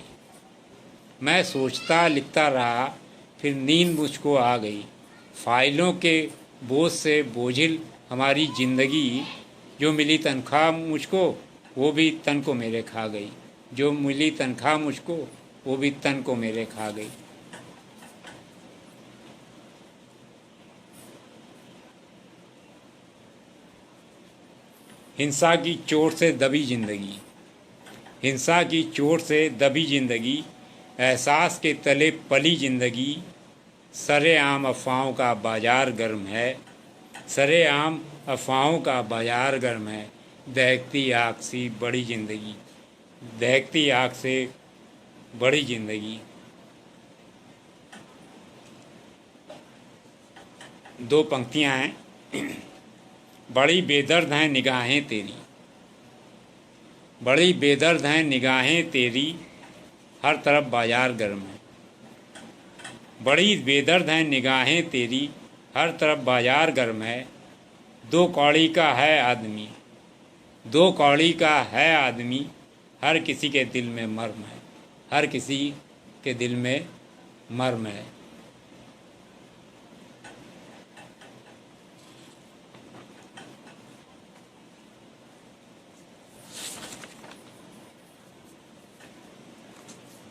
मैं सोचता लिखता रहा फिर नींद मुझको आ गई। फाइलों के बोझ से बोझिल हमारी ज़िंदगी, जो मिली तनख्वाह मुझको वो भी तन को मेरे खा गई, जो मिली तनख्वाह मुझको वो भी तन को मेरे खा गई। हिंसा की चोट से दबी जिंदगी, हिंसा की चोट से दबी जिंदगी, एहसास के तले पली जिंदगी। सरेआम अफवाहों का बाजार गर्म है, सरेआम अफवाहों का बाजार गर्म है। दहकती आग सी बड़ी जिंदगी, दहकती आग से बड़ी जिंदगी। दो पंक्तियां हैं। बड़ी बेदर्द हैं निगाहें तेरी, बड़ी बेदर्द हैं निगाहें तेरी, हर तरफ बाजार गर्म है। बड़ी बेदर्द हैं निगाहें तेरी, हर तरफ बाजार गर्म है। दो कौड़ी का है आदमी, दो कौड़ी का है आदमी, हर किसी के दिल में मर्म है, हर किसी के दिल में मर्म है।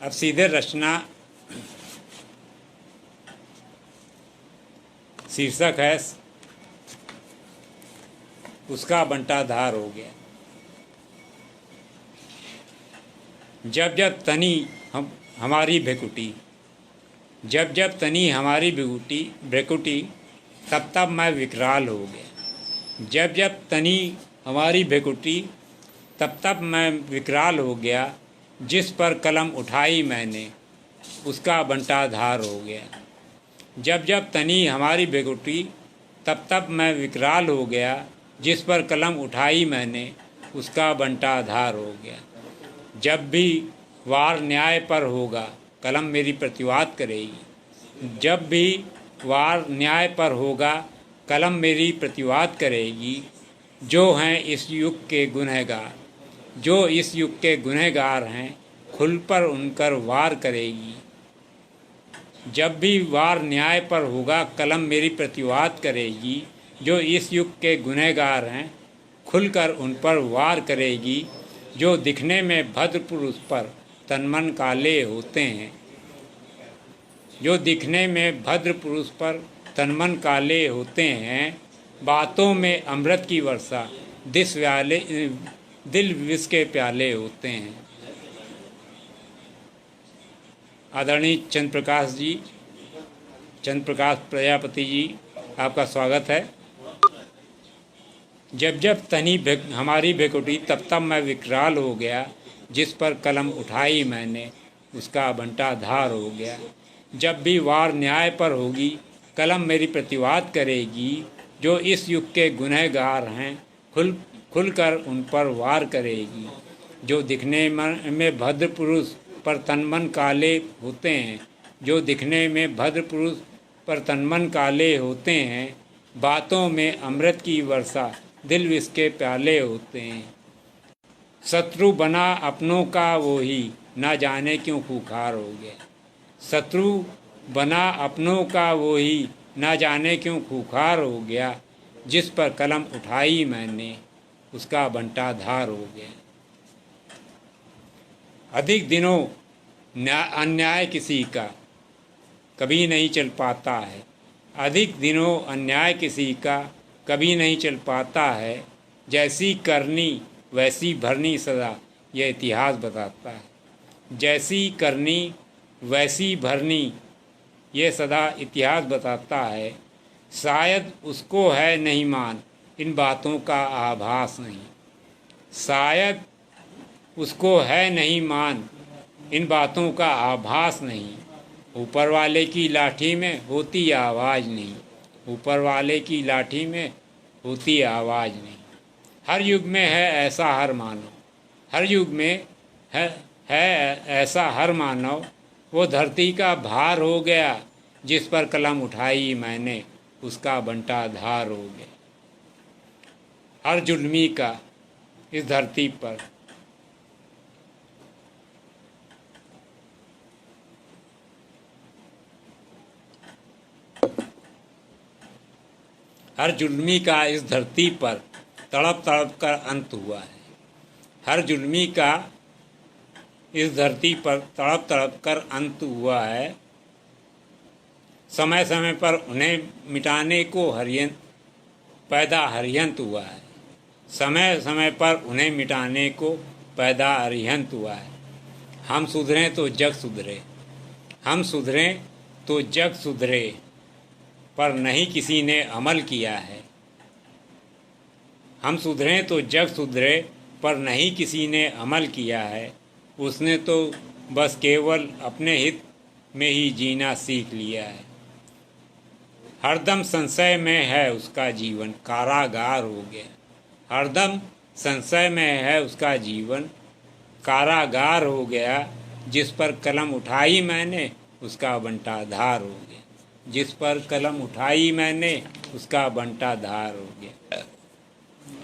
अब सीधे रचना, शीर्षक है उसका बंटाधार हो गया। जब जब तनी हमारी भेकुटी, जब जब तनी हमारी भेकुटी, तब तब मैं विकराल हो गया। जब जब तनी हमारी भेकुटी, तब तब मैं विकराल हो गया। जिस पर कलम उठाई मैंने उसका बंटाधार हो गया। जब जब तनी हमारी भेकुटी, तब तब मैं विकराल हो गया। जिस पर कलम उठाई मैंने उसका बंटाधार हो गया। जब भी वार न्याय पर होगा कलम मेरी प्रतिवाद करेगी, जब भी वार न्याय पर होगा कलम मेरी प्रतिवाद करेगी। जो हैं इस युग के गुनहगार, जो इस युग के गुनहगार हैं, खुल पर उनकर वार करेगी। जब भी वार न्याय पर होगा कलम मेरी प्रतिवाद करेगी। जो इस युग के गुनहगार हैं खुलकर उन पर वार करेगी। जो दिखने में भद्र पुरुष पर तन मन काले होते हैं, जो दिखने में भद्र पुरुष पर तन मन काले होते हैं, बातों में अमृत की वर्षा दिल विष के प्याले होते हैं। आदरणीय चंद्र प्रकाश प्रजापति जी, आपका स्वागत है। जब जब तनी हमारी भेकुटी तब तब मैं विकराल हो गया। जिस पर कलम उठाई मैंने उसका बंटा धार हो गया। जब भी वार न्याय पर होगी कलम मेरी प्रतिवाद करेगी। जो इस युग के गुनहगार हैं खुलकर उन पर वार करेगी। जो दिखने में भद्र पुरुष पर तन मन काले होते हैं, जो दिखने में भद्र पुरुष पर तन मन काले होते हैं, बातों में अमृत की वर्षा दिल विष के प्याले होते हैं। शत्रु बना अपनों का वो ही ना जाने क्यों खूंखार हो गया। शत्रु बना अपनों का वो ही ना जाने क्यों खूंखार हो गया। जिस पर कलम उठाई मैंने उसका बंटा धार हो गया। अधिक दिनों अन्याय किसी का कभी नहीं चल पाता है। अधिक दिनों अन्याय किसी का कभी नहीं चल पाता है। जैसी करनी वैसी भरनी सदा यह इतिहास बताता है। जैसी करनी वैसी भरनी ये सदा इतिहास बताता है। शायद उसको है नहीं मान इन बातों का आभास नहीं। शायद उसको है नहीं मान इन बातों का आभास नहीं। ऊपर वाले की लाठी में होती आवाज़ नहीं। ऊपर वाले की लाठी में होती आवाज़ नहीं। हर युग में है ऐसा हर मानव, हर युग में है ऐसा हर मानव। वो धरती का भार हो गया। जिस पर कलम उठाई मैंने उसका बंटा धार हो गया। हर जुल्मी का इस धरती पर हर जुल्मी का इस धरती पर तड़प तड़प कर अंत हुआ है। हर जुल्मी का इस धरती पर तड़प तड़प कर अंत हुआ है। समय समय पर उन्हें मिटाने को हरियंत हुआ है। समय समय पर उन्हें मिटाने को पैदा हरियंत हुआ है। हम सुधरें तो जग सुधरे, हम सुधरें तो जग सुधरे, पर नहीं किसी ने अमल किया है। हम सुधरें तो जग सुधरे, पर नहीं किसी ने अमल किया है। उसने तो बस केवल अपने हित में ही जीना सीख लिया है। हरदम संशय में है उसका जीवन कारागार हो गया। हरदम संशय में है उसका जीवन कारागार हो गया। जिस पर कलम उठाई मैंने उसका बंटा धार हो गया। जिस पर कलम उठाई मैंने उसका बंटा धार हो गया।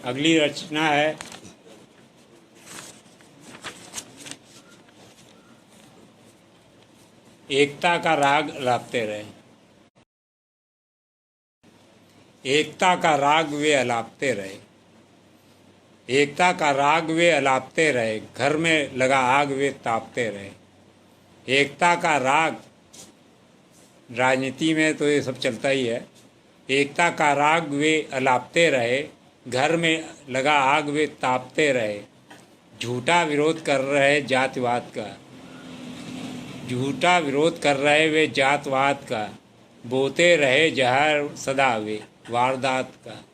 अगली रचना है एकता का राग अलापते रहे। एकता का राग वे अलापते रहे। एकता का राग वे अलापते रहे। घर में लगा आग वे तापते रहे। एकता का राग, राजनीति में तो ये सब चलता ही है। एकता का राग वे अलापते रहे। घर में लगा आग वे तापते रहे। झूठा विरोध कर रहे जातिवाद का, झूठा विरोध कर रहे वे जातवाद का। बोते रहे जहर सदा वे वारदात का।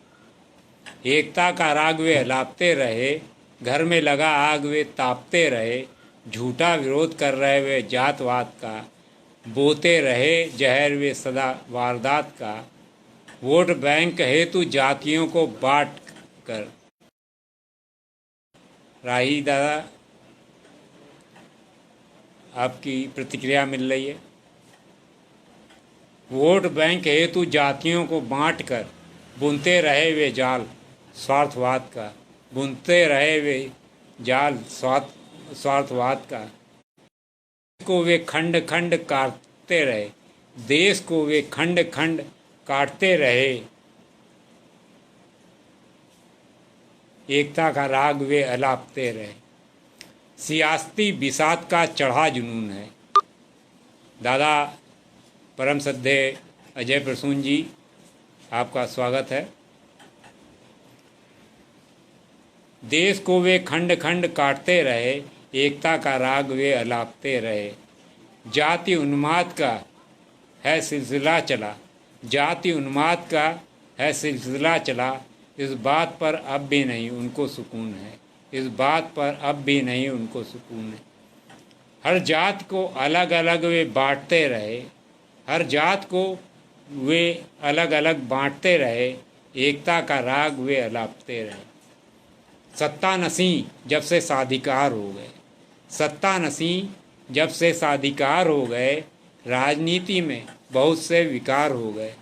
एकता का राग वे अलापते रहे। घर में लगा आग वे तापते रहे। झूठा विरोध कर रहे वे जातवाद का। बोते रहे जहर वे सदा वारदात का। वोट बैंक हेतु जातियों को बांट कर। राही दादा, आपकी प्रतिक्रिया मिल रही है। वोट बैंक हेतु जातियों को बांट कर बुनते रहे वे जाल स्वार्थवाद का। बुनते रहे वे जाल स्वार्थवाद का। को वे खंड खंड काटते रहे देश को वे खंड खंड काटते रहे, एकता का राग वे अलापते रहे। सियासती बिसात का चढ़ा जुनून है। दादा परम श्रद्धेय अजय प्रसून जी, आपका स्वागत है। देश को वे खंड खंड काटते रहे, एकता का राग वे अलापते रहे। जाति उन्माद का है सिलसिला चला, जाति उन्माद का है सिलसिला चला। इस बात पर अब भी नहीं उनको सुकून है, इस बात पर अब भी नहीं उनको सुकून है। हर जात को अलग अलग वे बांटते रहे, हर जात को वे अलग अलग बांटते रहे, एकता का राग वे अलापते रहे। सत्ता नसीं जब से साधिकार हो गए, सत्ता नसीं जब से साधिकार हो गए, राजनीति में बहुत से विकार हो गए।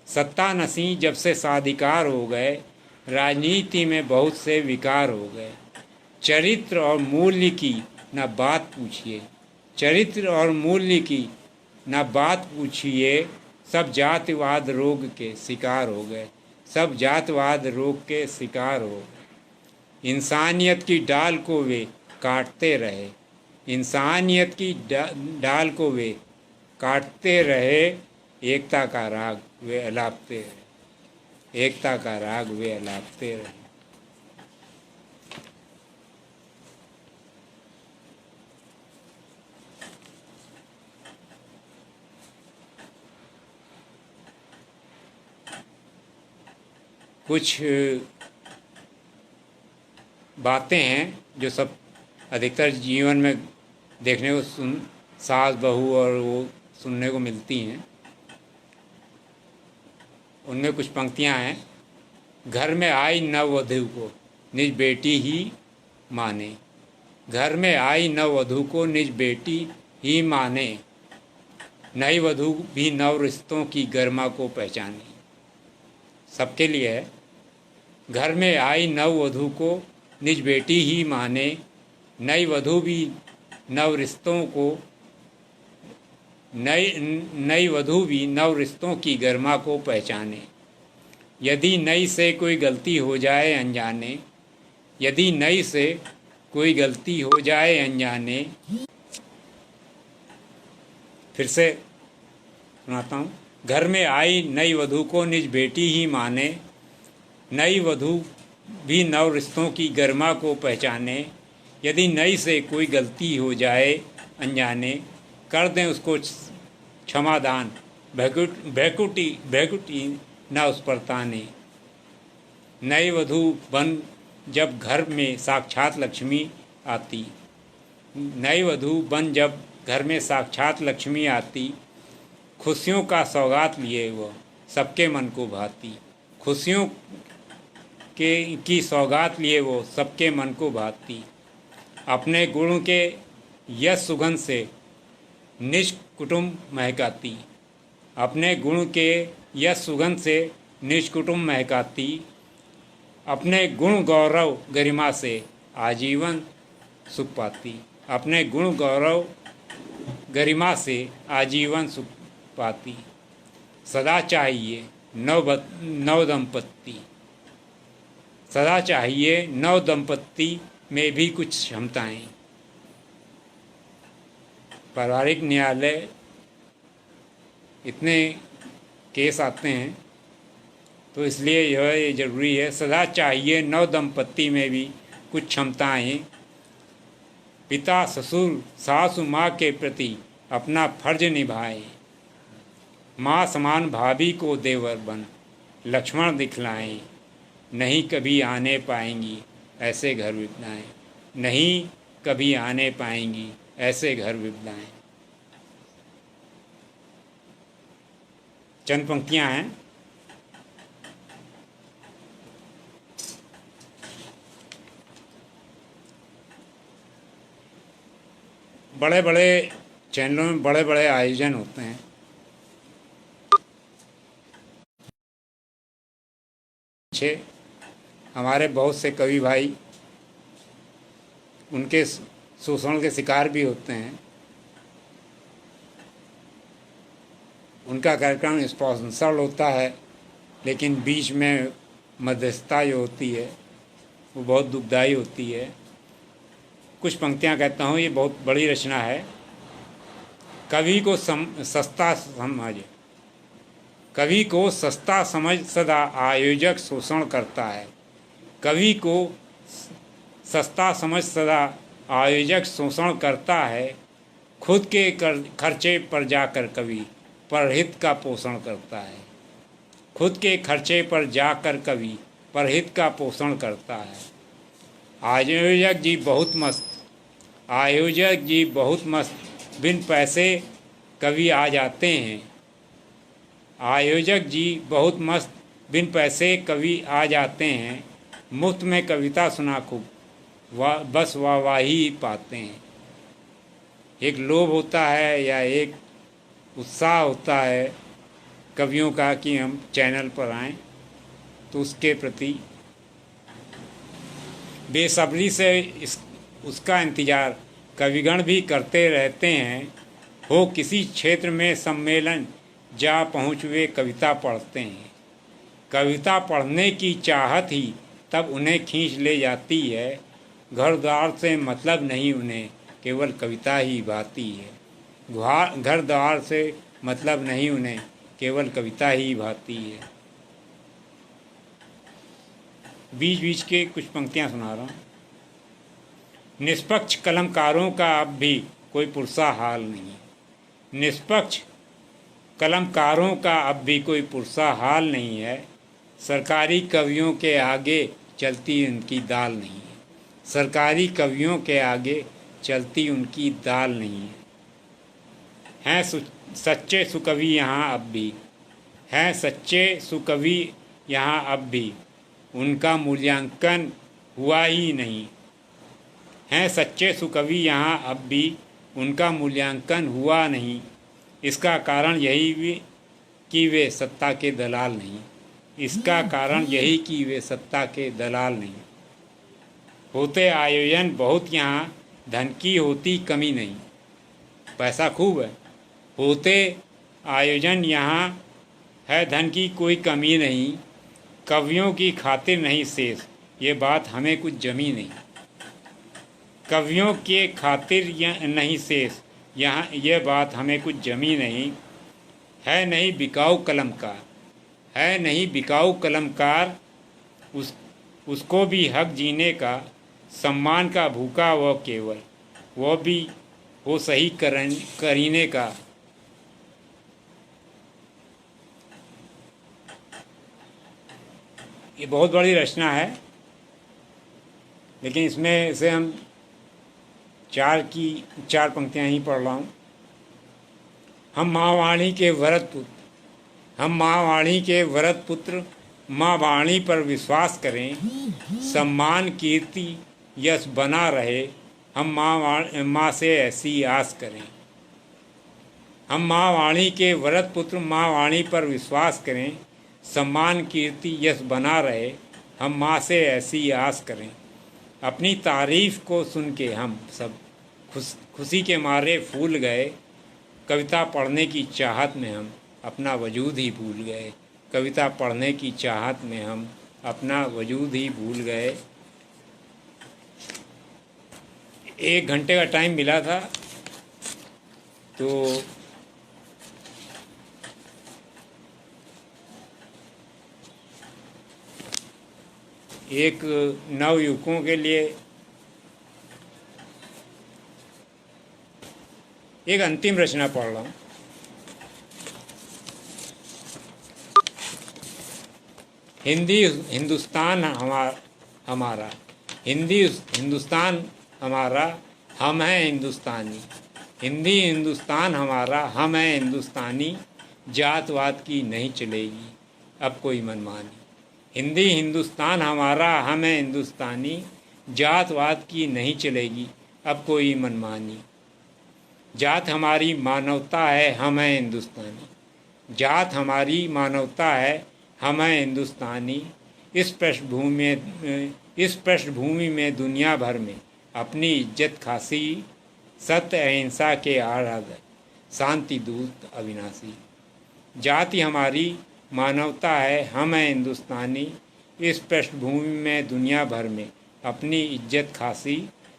सत्ता नसीं जब से साधिकार हो गए, राजनीति में बहुत से विकार हो गए। चरित्र और मूल्य की न बात पूछिए, चरित्र और मूल्य की न बात पूछिए। सब जातिवाद रोग के शिकार हो गए, सब जातिवाद रोग के शिकार हो गए। इंसानियत की डाल को वे काटते रहे, इंसानियत की डाल को वे काटते रहे, एकता का राग वे अलापते रहे, एकता का राग वे अलापते रहे। कुछ बातें हैं जो सब अधिकतर जीवन में देखने को सास बहू और वो सुनने को मिलती हैं। उनमें कुछ पंक्तियां हैं। घर में आई नववधू को निज बेटी ही माने, घर में आई नववधू को निज बेटी ही माने। नई वधू भी नव रिश्तों की गरिमा को पहचाने। सबके लिए है। घर में आई नववधू को निज बेटी ही माने, नई वधू भी नव रिश्तों को नई वधू भी नव रिश्तों की गरिमा को पहचाने। यदि नई से कोई गलती हो जाए अनजाने, यदि नई से कोई गलती हो जाए अनजाने। फिर से सुनाता हूँ। घर में आई नई वधू को निज बेटी ही माने, नई वधू भी नव रिश्तों की गरिमा को पहचाने। यदि नई से कोई गलती हो जाए अनजाने, कर दें उसको क्षमादान, भैकुटी न उस पर ताने। नई वधू बन जब घर में साक्षात लक्ष्मी आती, नई वधू बन जब घर में साक्षात लक्ष्मी आती। खुशियों का सौगात लिए वो सबके मन को भाती, खुशियों की सौगात लिए वो सबके मन को भाती। अपने गुण के यश सुगंध से निज कुटुंब महकाती, अपने गुण के यश सुगंध से निज कुटुंब महकाती। अपने गुण गौरव गरिमा से आजीवन सुख पाती, अपने गुण गौरव गरिमा से आजीवन सुख पाती। सदा चाहिए नव दंपत्ति, सदा चाहिए नव दंपत्ति में भी कुछ क्षमताएं। पारिवारिक न्यायालय इतने केस आते हैं तो इसलिए यह जरूरी है। सदा चाहिए नव दंपत्ति में भी कुछ क्षमताएं। पिता ससुर सासु माँ के प्रति अपना फर्ज निभाए, माँ समान भाभी को देवर बन लक्ष्मण दिखलाएं। नहीं कभी आने पाएंगी ऐसे घर विपदाएं, नहीं कभी आने पाएंगी ऐसे घर विपदाएं। चंद पंक्तियां हैं। बड़े बड़े चैनलों में बड़े बड़े आयोजन होते हैं। हमारे बहुत से कवि भाई उनके शोषण के शिकार भी होते हैं। उनका कार्यक्रम स्पॉन्सर्ड होता है, लेकिन बीच में मध्यस्थता जो होती है वो बहुत दुखदाई होती है। कुछ पंक्तियाँ कहता हूँ, ये बहुत बड़ी रचना है। कवि को सस्ता समझ, कवि को सस्ता समझ सदा आयोजक शोषण करता है। कवि को सस्ता समझ सदा आयोजक शोषण करता है। खुद के खर्चे पर जाकर कवि परहित का पोषण करता है। खुद के खर्चे पर जाकर कवि परहित का पोषण करता है। आयोजक जी बहुत मस्त, आयोजक जी बहुत मस्त, बिन पैसे कवि आ जाते हैं। आयोजक जी बहुत मस्त, बिन पैसे कवि आ जाते हैं। मुफ्त में कविता सुना खूब, बस वाहवाही पाते हैं। एक लोभ होता है या एक उत्साह होता है कवियों का कि हम चैनल पर आएं, तो उसके प्रति बेसब्री से उसका इंतज़ार कविगण भी करते रहते हैं। हो किसी क्षेत्र में सम्मेलन जा पहुँच वे कविता पढ़ते हैं। कविता पढ़ने की चाहत ही तब उन्हें खींच ले जाती है। घर द्वार से मतलब नहीं उन्हें, केवल कविता ही भाती है। घर द्वार से मतलब नहीं उन्हें, केवल कविता ही भाती है। बीच बीच के कुछ पंक्तियां सुना रहा हूँ। निष्पक्ष कलमकारों का अब भी कोई पुरसा हाल नहीं। निष्पक्ष कलमकारों का अब भी कोई पुरसा हाल नहीं है। सरकारी कवियों के आगे चलती उनकी दाल नहीं है। सरकारी कवियों के आगे चलती उनकी दाल नहीं है। हैं सच्चे सुकवि यहाँ अब भी, हैं सच्चे सुकवि यहाँ अब भी, उनका मूल्यांकन हुआ ही नहीं। हैं सच्चे सुकवि यहाँ अब भी, उनका मूल्यांकन हुआ नहीं। इसका कारण यही भी कि वे सत्ता के दलाल नहीं। इसका कारण यही कि वे सत्ता के दलाल नहीं। होते आयोजन बहुत यहाँ, धन की होती कमी नहीं। पैसा खूब है, होते आयोजन यहाँ है, धन की कोई कमी नहीं। कवियों की खातिर नहीं शेष, ये बात हमें कुछ जमी नहीं। कवियों के खातिर नहीं शेष, यहाँ ये बात हमें कुछ जमी नहीं। है नहीं बिकाऊ कलमकार, है नहीं बिकाऊ कलमकार, उसको भी हक जीने का, सम्मान का भूखा वह केवल, वह भी हो सही करीने का। ये बहुत बड़ी रचना है, लेकिन इसमें से हम चार पंक्तियाँ ही पढ़ रहा हूँ। हम माँ वाणी के वरद पुत्र, हम माँ वाणी के वरद पुत्र, माँ वाणी पर विश्वास करें। सम्मान कीर्ति यश बना रहे, हम माँ से ऐसी आस करें। हम माँ वाणी के वरद पुत्र, माँ वाणी पर विश्वास करें। सम्मान कीर्ति यश बना रहे, हम माँ से ऐसी आस करें। अपनी तारीफ़ को सुन के हम सब खुशी के मारे फूल गए। कविता पढ़ने की चाहत में हम अपना वजूद ही भूल गए। कविता पढ़ने की चाहत में हम अपना वजूद ही भूल गए। 1 घंटे का टाइम मिला था, तो एक नवयुवकों के लिए एक अंतिम रचना पढ़ रहा हूँ। हिंदुस्तान हमारा, हिंदुस्तान हमारा, हम हैं हिंदुस्तानी। हिंदुस्तान हमारा, हम हैं हिंदुस्तानी। जातवाद की नहीं चलेगी अब कोई मनमानी। हिंदुस्तान हमारा, हम हैं हिंदुस्तानी। जातवाद की नहीं चलेगी अब कोई मनमानी। जात हमारी मानवता है, हम हैं हिंदुस्तानी। जात हमारी मानवता है, हम हैं हिंदुस्तानी। इस पृष्ठभूमि में दुनिया भर में अपनी इज्जत खासी। सत्य अहिंसा के आराधक, शांति दूत अविनाशी। जाति हमारी मानवता है, हम हैं हिंदुस्तानी। इस पृष्ठभूमि में दुनिया भर में अपनी इज्जत खासी,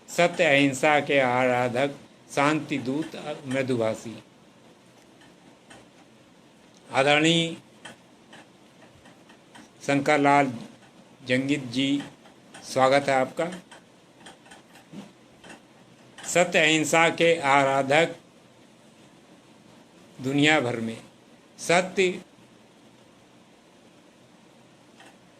सत्य अहिंसा के आराधक, शांति दूत, मृदुभाषी। आदरणीय शंकर लाल जंगित जी, स्वागत है आपका। सत्य अहिंसा के आराधक दुनिया भर में,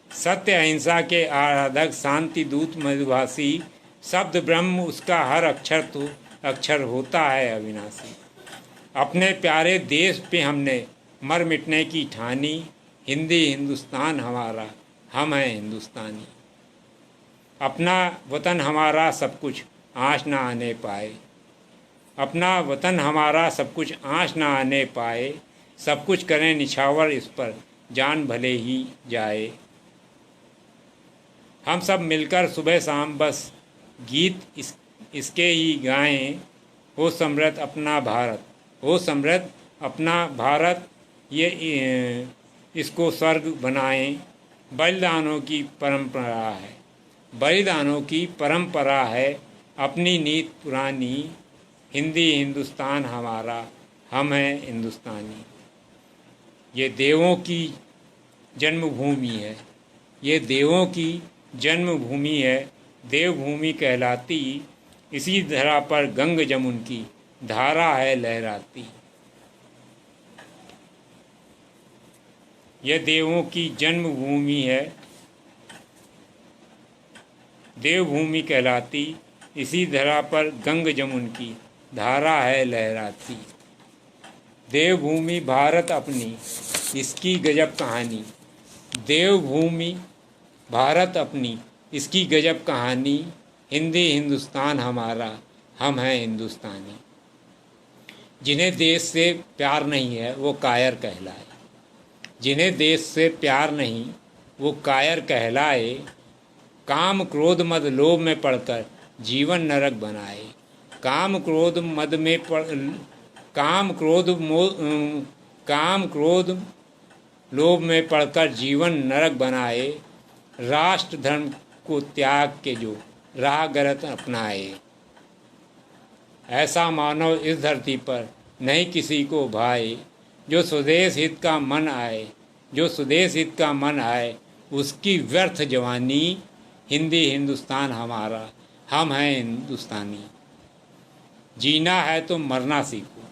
सत्य अहिंसा के आराधक, शांति दूत, मृदुभाषी। शब्द ब्रह्म उसका हर अक्षर तो अक्षर होता है अविनाशी। अपने प्यारे देश पे हमने मर मिटने की ठानी, हिंदी हिंदुस्तान हमारा, हम हैं हिंदुस्तानी। अपना वतन हमारा सब कुछ आँच ना आने पाए, अपना वतन हमारा सब कुछ आँच ना आने पाए। सब कुछ करें निछावर इस पर, जान भले ही जाए। हम सब मिलकर सुबह शाम बस गीत इसके ही गाएं। हो समृद्ध अपना भारत, हो समृद्ध अपना भारत, ये इसको स्वर्ग बनाएं। बलिदानों की परंपरा है, बलिदानों की परंपरा है, अपनी नीत पुरानी। हिंदी हिंदुस्तान हमारा, हम हैं हिंदुस्तानी। ये देवों की जन्मभूमि है, ये देवों की जन्मभूमि है, देवभूमि कहलाती। इसी धरा पर गंग जमुन की धारा है लहराती। यह देवों की जन्मभूमि है, देवभूमि कहलाती। इसी धरा पर गंग जमुन की धारा है लहराती। देवभूमि भारत अपनी, इसकी गजब कहानी। देवभूमि भारत अपनी, इसकी गजब कहानी। हिंदी हिंदुस्तान हमारा, हम हैं हिंदुस्तानी। जिन्हें देश से प्यार नहीं है वो कायर कहलाए, जिन्हें देश से प्यार नहीं वो कायर कहलाए। काम क्रोध मद लोभ में पड़कर जीवन नरक बनाए। काम क्रोध मद में काम क्रोध लोभ में पड़कर जीवन नरक बनाए। राष्ट्र धर्म को त्याग के जो राह गलत अपनाए। ऐसा मानव इस धरती पर नहीं किसी को भाए। जो स्वदेश हित का मन आए, जो स्वदेश हित का मन आए, उसकी व्यर्थ जवानी। हिंदी हिंदुस्तान हमारा, हम हैं हिंदुस्तानी। जीना है तो मरना सीखो,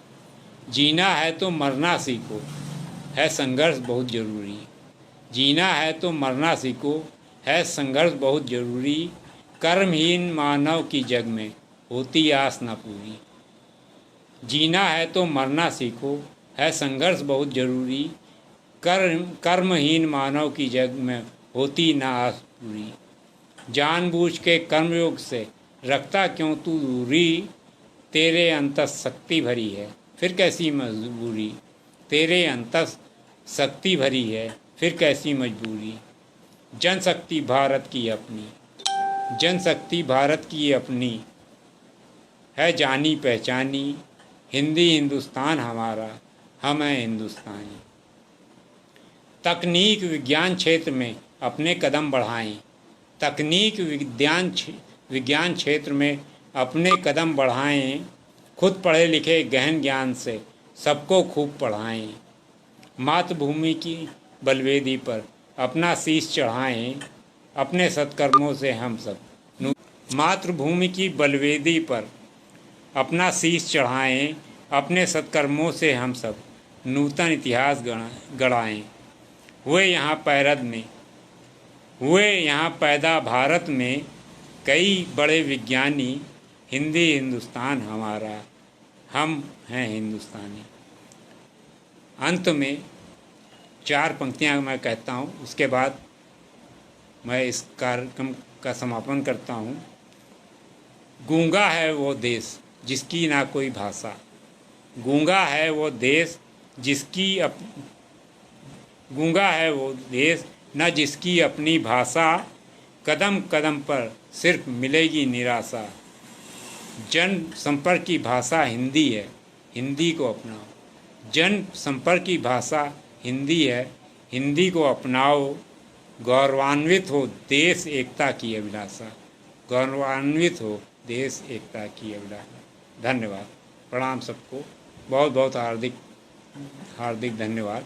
जीना है तो मरना सीखो, है संघर्ष बहुत जरूरी। जीना है तो मरना सीखो, है संघर्ष बहुत जरूरी। कर्महीन मानव की जग में होती आस न पूरी। जीना है तो मरना सीखो, है संघर्ष बहुत जरूरी। कर्महीन मानव की जग में होती न आस पूरी। जानबूझ के कर्मयोग से रखता क्यों तू दूरी। तेरे अंतस शक्ति भरी है फिर कैसी मजबूरी। तेरे अंतस शक्ति भरी है फिर कैसी मजबूरी। जनशक्ति भारत की अपनी, जनशक्ति भारत की अपनी, है जानी पहचानी। हिंदी हिंदुस्तान हमारा, हम हैं हिंदुस्तानी। तकनीक विज्ञान क्षेत्र में अपने कदम बढ़ाएं। तकनीक विज्ञान क्षेत्र में अपने कदम बढ़ाएं। खुद पढ़े लिखे गहन ज्ञान से सबको खूब पढ़ाएं। मातृभूमि की बलवेदी पर अपना शीश चढ़ाएं। अपने सत्कर्मों से हम सब मातृभूमि की बलवेदी पर अपना शीश चढ़ाएं। अपने सत्कर्मों से हम सब नूतन इतिहास गढ़ाएं। हुए यहाँ पैरद में, हुए यहाँ पैदा भारत में कई बड़े विज्ञानी। हिंदी हिंदुस्तान हमारा, हम हैं हिंदुस्तानी। अंत में 4 पंक्तियाँ मैं कहता हूँ, उसके बाद मैं इस कार्यक्रम का समापन करता हूँ। गूंगा है वो देश जिसकी ना कोई भाषा। गूंगा है वो देश जिसकी गूंगा है वो देश न जिसकी अपनी भाषा। कदम कदम पर सिर्फ मिलेगी निराशा। जन संपर्क की भाषा हिंदी है, हिंदी को अपनाओ। जन संपर्क की भाषा हिंदी है, हिंदी को अपनाओ। गौरवान्वित हो देश एकता की अभिलाषा, गौरवान्वित हो देश एकता की अभिलाषा। धन्यवाद, प्रणाम सबको, बहुत बहुत हार्दिक हार्दिक धन्यवाद।